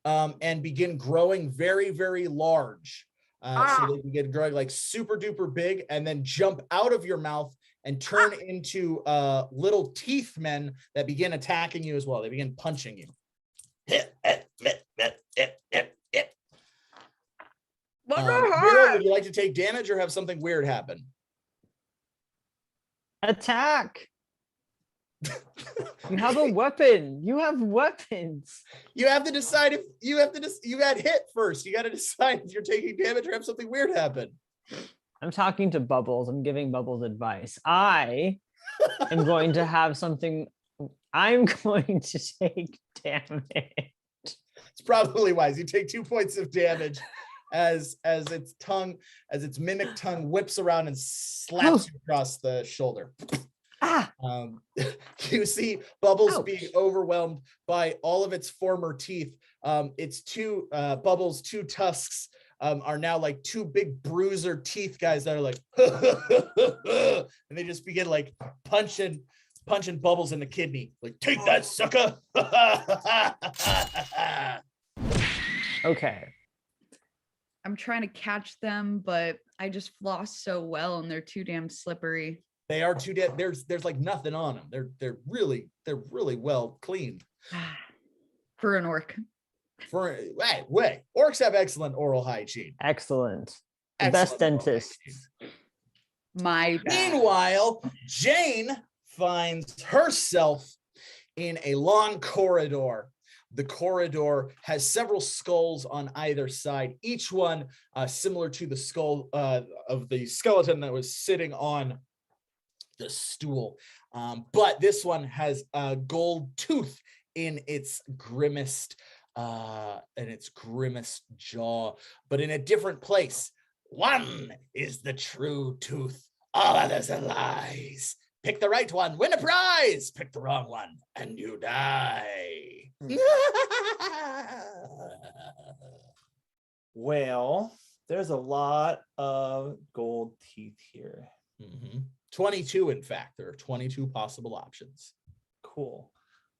and begin growing very, very large. So they begin growing like super duper big and then jump out of your mouth and turn into little teeth men that begin attacking you as well. They begin punching you. Veryl, would you like to take damage or have something weird happen? Attack. You have a weapon. You have weapons. You have to decide if you have to. You got hit first. You got to decide if you're taking damage or have something weird happen. I'm talking to Bubbles. I'm giving Bubbles advice. I am going to have something. I'm going to take damage. It's probably wise. You take 2 points of damage as its mimic tongue whips around and slaps you across the shoulder. Ah! You see Bubbles Ouch. being overwhelmed by all of its former teeth. Its two Bubbles' two tusks are now like two big bruiser teeth guys that are like, and they just begin like punching Bubbles in the kidney. Like, take that, sucker! Okay. I'm trying to catch them, but I just floss so well and they're too damn slippery. They are too dead. There's like nothing on them. They're really well cleaned. For an orc. Wait. Orcs have excellent oral hygiene. Excellent. The best Excellent oral dentist. hygiene. My bad. Meanwhile, Jayne finds herself in a long corridor. The corridor has several skulls on either side, each one similar to the skull of the skeleton that was sitting on the stool. But this one has a gold tooth in its grimmest jaw, but in a different place. One is the true tooth, all others are lies. Pick the right one, win a prize. Pick the wrong one, and you die. Well, there's a lot of gold teeth here. 22, in fact. There are 22 possible options. Cool.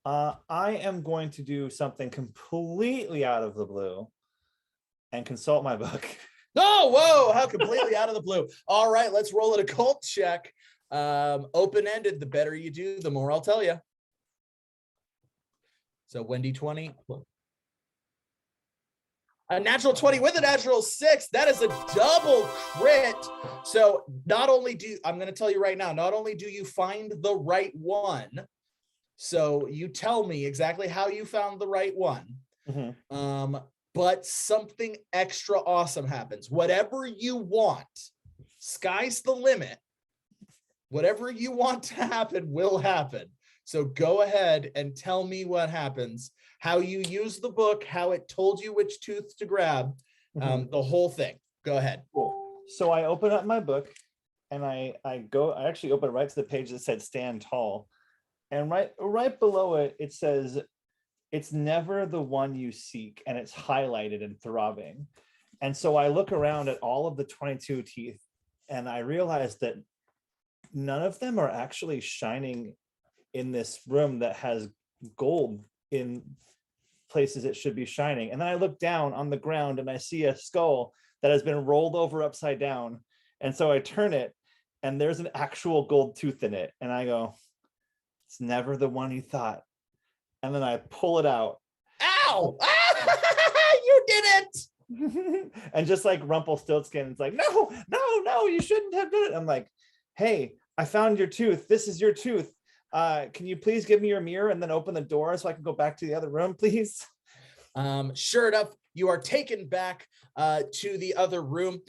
I am going to do something completely out of the blue and consult my book. Oh, whoa, how completely out of the blue. All right, let's roll an occult check. Open-ended, the better you do, the more I'll tell you. So Wendy 20. A natural 20 with a natural 6. That is a double crit. So I'm going to tell you right now, not only do you find the right one, so you tell me exactly how you found the right one, but something extra awesome happens. Whatever you want, sky's the limit. Whatever you want to happen will happen. So go ahead and tell me what happens, how you use the book, how it told you which tooth to grab, the whole thing. Go ahead. Cool. So I open up my book and I actually open right to the page that said stand tall. And right below it, it says, it's never the one you seek, and it's highlighted and throbbing. And so I look around at all of the 22 teeth and I realize that none of them are actually shining in this room that has gold in places it should be shining. And then I look down on the ground and I see a skull that has been rolled over upside down. And so I turn it and there's an actual gold tooth in it. And I go, it's never the one you thought. And then I pull it out. Ow! You did it! And just like Rumpelstiltskin, it's like, no, you shouldn't have done it. I'm like, hey, I found your tooth. This is your tooth. Can you please give me your mirror and then open the door so I can go back to the other room, please? Sure enough, you are taken back to the other room.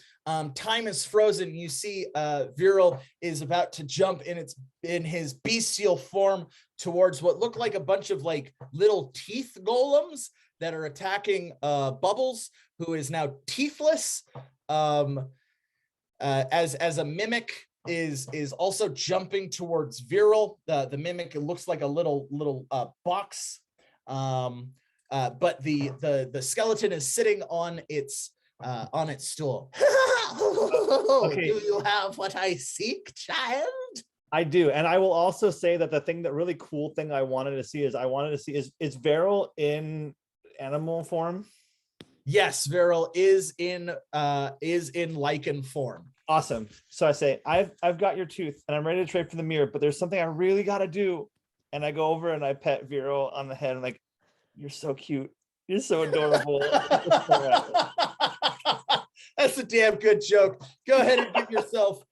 Time is frozen. You see Veryl is about to jump in his bestial form towards what look like a bunch of like little teeth golems that are attacking Bubbles, who is now teethless. As a mimic is also jumping towards Veryl. The mimic, it looks like a little box. But the skeleton is sitting on its stool. Okay. Do you have what I seek, child? I do. And I will also say that the really cool thing I wanted to see is Veryl in animal form? Yes, Veryl is in lichen form. Awesome. So I say, I've got your tooth and I'm ready to trade for the mirror, but there's something I really got to do. And I go over and I pet Veryl on the head. I'm like, you're so cute. You're so adorable. That's a damn good joke. Go ahead and give yourself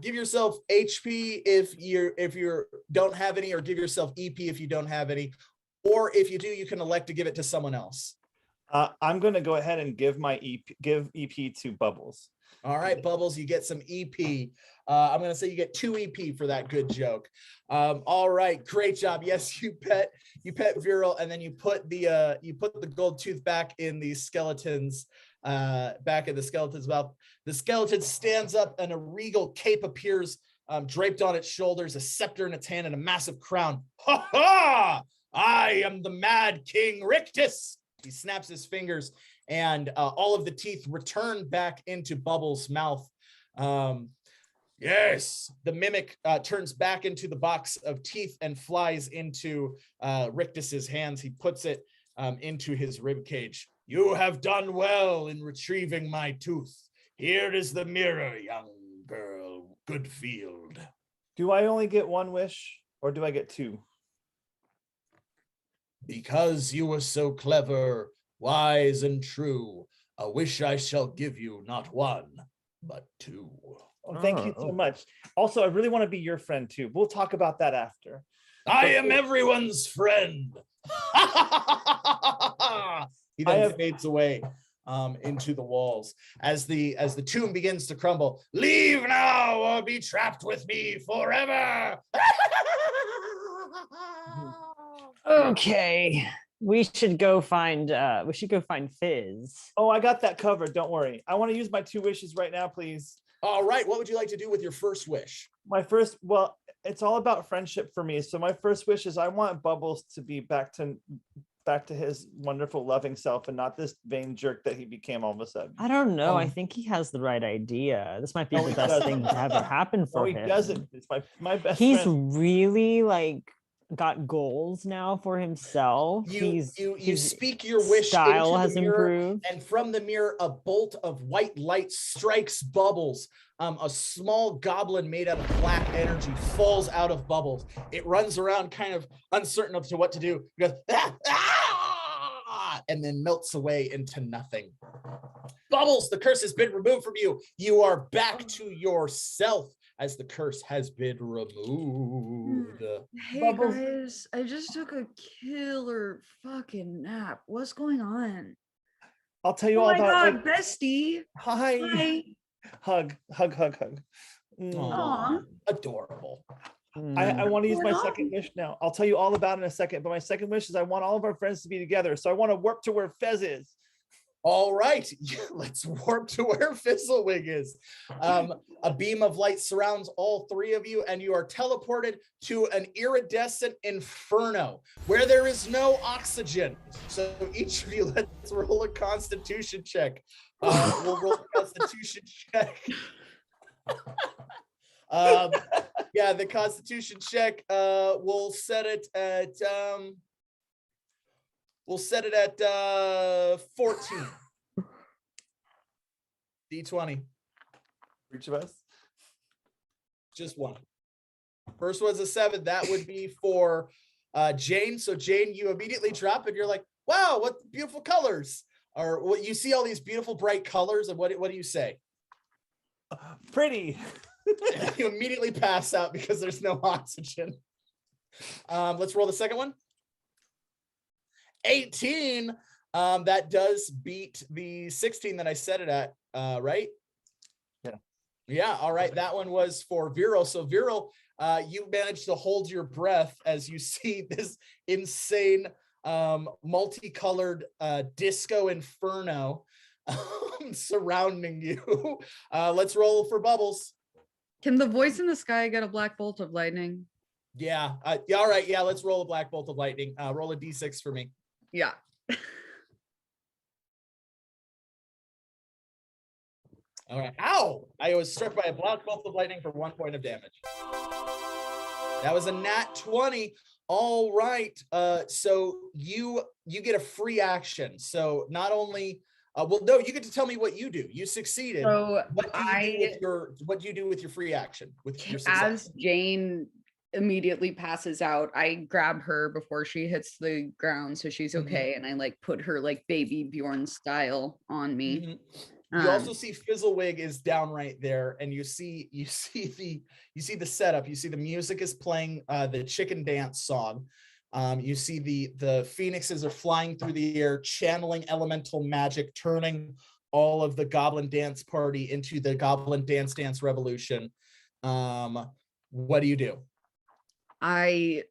give yourself HP if you don't have any, or give yourself EP if you don't have any, or if you do, you can elect to give it to someone else. I'm going to go ahead and give EP to Bubbles. All right, Bubbles, you get some EP. I'm going to say you get 2 EP for that good joke. All right, great job. Yes, you pet Veryl, and then you put the gold tooth back in the skeleton's back in the skeleton's mouth. The skeleton stands up, and a regal cape appears, draped on its shoulders, a scepter in its hand, and a massive crown. Ha ha! I am the Mad King Rictus. He snaps his fingers, and all of the teeth return back into Bubbles' mouth. Yes, the mimic turns back into the box of teeth and flies into Rictus's hands. He puts it into his rib cage. You have done well in retrieving my tooth. Here is the mirror, young girl, Goodfield. Do I only get 1 wish, or do I get 2? Because you were so clever, wise, and true, a wish I shall give you, not 1, but 2. Oh, thank you so much. Also, I really want to be your friend too. We'll talk about that after. I am everyone's friend. He then fades away into the walls as the tomb begins to crumble. Leave now or be trapped with me forever. Okay. We should go find Fizz. Oh, I got that covered. Don't worry. I want to use my 2 wishes right now, please. All right. What would you like to do with your first wish? My first, well, it's all about friendship for me. So my first wish is I want Bubbles to be back to his wonderful, loving self, and not this vain jerk that he became all of a sudden. I don't know. I think he has the right idea. This might be the best thing to ever happen for him. He doesn't. It's my best He's friend. Really like got goals now for himself. You speak your wish. Style into has the mirror, improved, and from the mirror, a bolt of white light strikes Bubbles. A small goblin made out of black energy falls out of Bubbles. It runs around, kind of uncertain as to what to do. It goes and then melts away into nothing. Bubbles, the curse has been removed from you. You are back to yourself, as the curse has been removed. Hey Bubbles. guys, I just took a killer fucking nap. What's going on? I'll tell you Oh all my about. god, bestie. Hi. Hi. Hug. Aw. Adorable. I want to use my Why not? second wish now. I'll tell you all about it in a second, but my second wish is I want all of our friends to be together. So I want to warp to where Fez is. All right, let's warp to where Fizzelwigg is. A beam of light surrounds all 3 of you, and you are teleported to an iridescent inferno where there is no oxygen. So each of you, let's roll a constitution check. We'll roll a constitution check. Yeah, the constitution check, we'll set it at 14. D20. For each of us. Just one. First one's a 7. That would be for Jayne. So Jayne, you immediately drop and you're like, wow, what beautiful colors. Or what, you see all these beautiful bright colors, and what do you say? Pretty. You immediately pass out because there's no oxygen. Let's roll the second one. 18. That does beat the 16 that I set it at, right? Yeah. All right. That one was for Veryl. So Veryl, you managed to hold your breath as you see this insane multicolored disco inferno surrounding you. Let's roll for Bubbles. Can the voice in the sky get a black bolt of lightning? Yeah. Yeah. All right. Yeah. Let's roll a black bolt of lightning. Roll a D6 for me. Yeah. All right. Ow! I was struck by a black bolt of lightning for 1 point of damage. That was a nat 20. All right. So you get a free action. So not only well, no, you get to tell me what you do. You succeeded. So What do you do with your free action? With your success? as Jayne immediately passes out, I grab her before she hits the ground so she's okay, and I like put her like baby Bjorn style on me. You also see Fizzelwigg is down right there, and you see the setup. You see the music is playing the chicken dance song. You see the phoenixes are flying through the air, channeling elemental magic, turning all of the goblin dance party into the goblin dance revolution. What do you do? I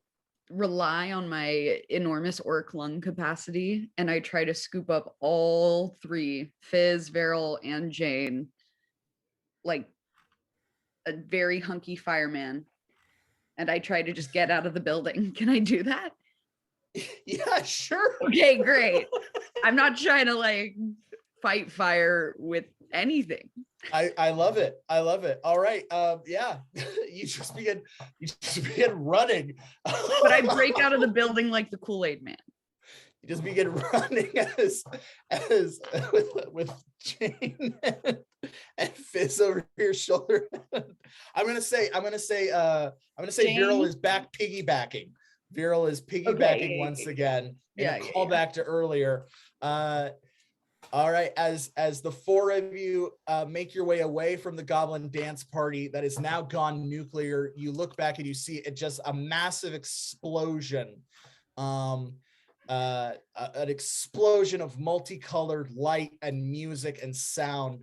rely on my enormous orc lung capacity, and I try to scoop up all three, Fizz, Veryl, and Jayne, like a very hunky fireman. And I try to just get out of the building. Can I do that? Yeah, sure. Okay, great. I'm not trying to like fight fire with anything. I love it. I love it. All right. Yeah. you just begin running. But I break out of the building like the Kool-Aid man. You just begin running as with Jayne and Fizz over your shoulder. I'm gonna say Jayne? Veryl is back piggybacking. Veryl is piggybacking once again in a callback to earlier. All right, as the four of you make your way away from the goblin dance party that is now gone nuclear, you look back and you see it just a massive explosion. An explosion of multicolored light and music and sound.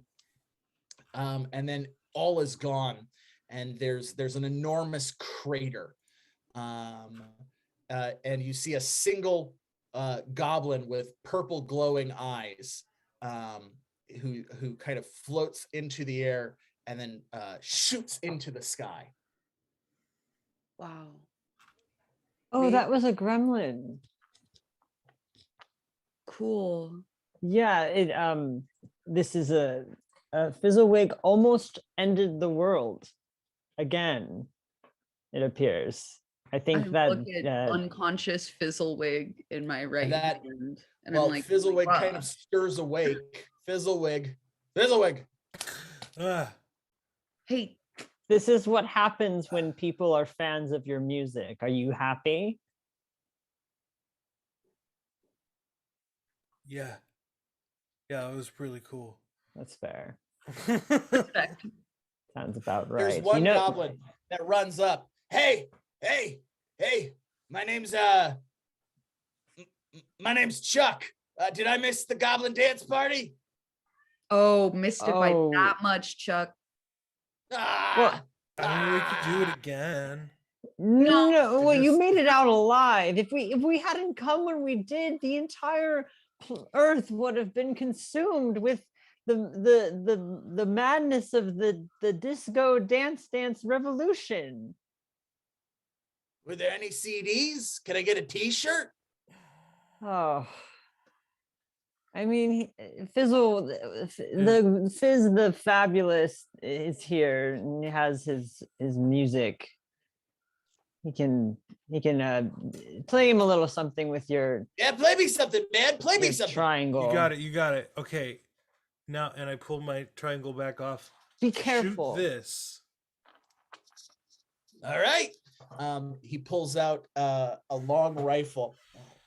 And then all is gone. And there's an enormous crater. And you see a single goblin with purple glowing eyes, who kind of floats into the air and then shoots into the sky. Wow. Oh, that was a gremlin. Cool. Yeah, this is a Fizzelwigg almost ended the world again, it appears. I think look at unconscious Fizzelwigg in my right hand. And well, I'm like, Fizzelwigg wow. kind of stirs awake. Fizzelwigg. Hey, this is what happens when people are fans of your music. Are you happy? Yeah, it was really cool. That's fair. respect. Sounds about right. There's one goblin that runs up. Hey, my name's Chuck. Did I miss the goblin dance party? Oh, missed it by that much, Chuck. Well, I mean, we could do it again. No, well, you made it out alive. If we hadn't come when we did, the entire Earth would have been consumed with the madness of the disco dance revolution. Were there any CDs? Can I get a T-shirt? Oh, I mean, Fizz the Fabulous is here and he has his music. He can play him a little something with your play me something, man. Play me something. Triangle. You got it. Okay. Now, and I pull my triangle back off. Be careful. Shoot this. All right. He pulls out a long rifle.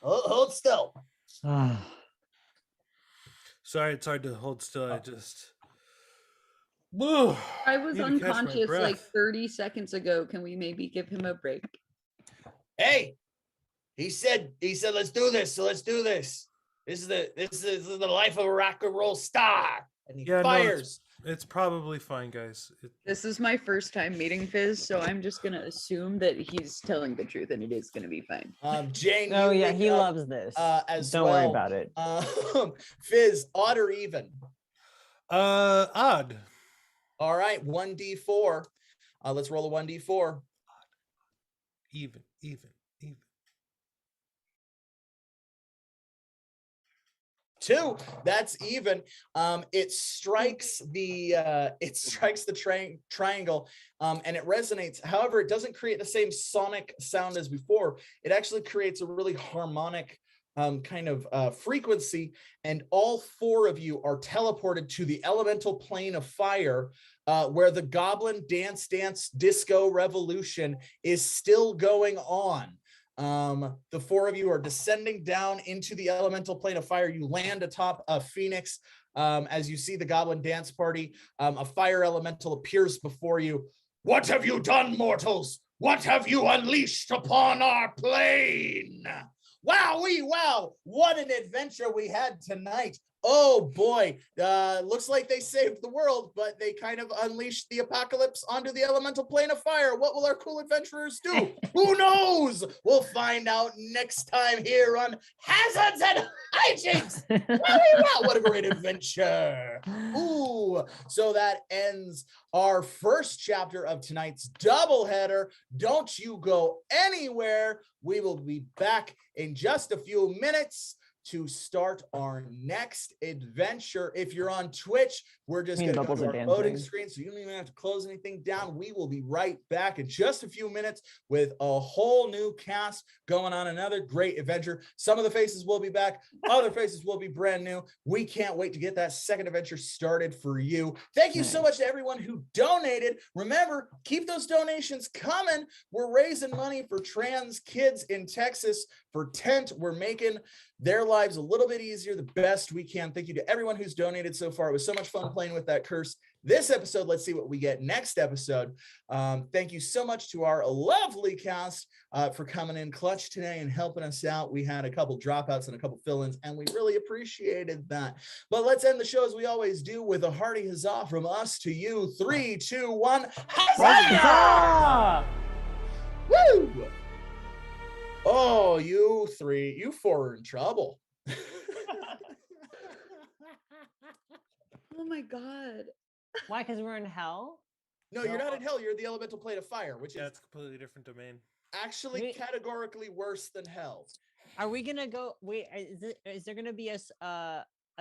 Hold still. Sorry, it's hard to hold still. I just. I was unconscious like 30 seconds ago. Can we maybe give him a break? Hey, he said, let's do this. So let's do this. This is the life of a rock and roll star. And he fires. No, it's probably fine, guys. This is my first time meeting Fizz, so I'm just gonna assume that he's telling the truth and it is gonna be fine. Jayne. Oh yeah, he loves this. Don't worry about it. Fizz, odd or even? Odd. All right, 1d4. Let's roll a 1d4. Even. 2. That's even. It strikes the triangle, and it resonates. However, it doesn't create the same sonic sound as before. It actually creates a really harmonic kind of frequency, and all 4 of you are teleported to the elemental plane of fire, where the goblin dance disco revolution is still going on. The 4 of you are descending down into the elemental plane of fire. You land atop a phoenix. As you see the goblin dance party, a fire elemental appears before you. What have you done, mortals? What have you unleashed upon our plane? Wowee, wow, what an adventure we had tonight. Oh boy, looks like they saved the world, but they kind of unleashed the apocalypse onto the elemental plane of fire. What will our cool adventurers do? Who knows? We'll find out next time here on Hazards and Hijinks. Wow, what a great adventure. Ooh, so that ends our first chapter of tonight's doubleheader. Don't you go anywhere. We will be back in just a few minutes to start our next adventure. If you're on Twitch, we're just going to go to our loading screen, so you don't even have to close anything down. We will be right back in just a few minutes with a whole new cast going on another great adventure. Some of the faces will be back, other faces will be brand new. We can't wait to get that second adventure started for you. Thank you so much to everyone who donated. Remember, keep those donations coming. We're raising money for trans kids in Texas for tent. We're making their lives a little bit easier the best we can. Thank you to everyone who's donated so far. It was so much fun playing with that curse this episode. Let's see what we get next episode. Thank you so much to our lovely cast for coming in clutch today and helping us out. We had a couple dropouts and a couple fill-ins, and we really appreciated that. But let's end the show as we always do with a hearty huzzah from us to you. 3, 2, 1. Huzzah! Woo! Oh, you four are in trouble. Oh my god. Why? Because we're in hell? No, you're not in hell. You're the elemental plane of fire, which is it's a completely different domain. actually categorically worse than hell. Are we gonna go? Wait, is there gonna be a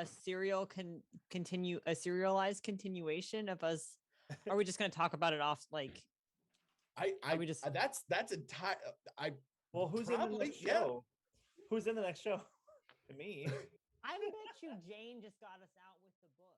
serialized continuation of us? Or are we just gonna talk about it off like? That's entire. Well, who's in the next show? Who's in the next show? Me. I bet you Jayne just got us out with the book.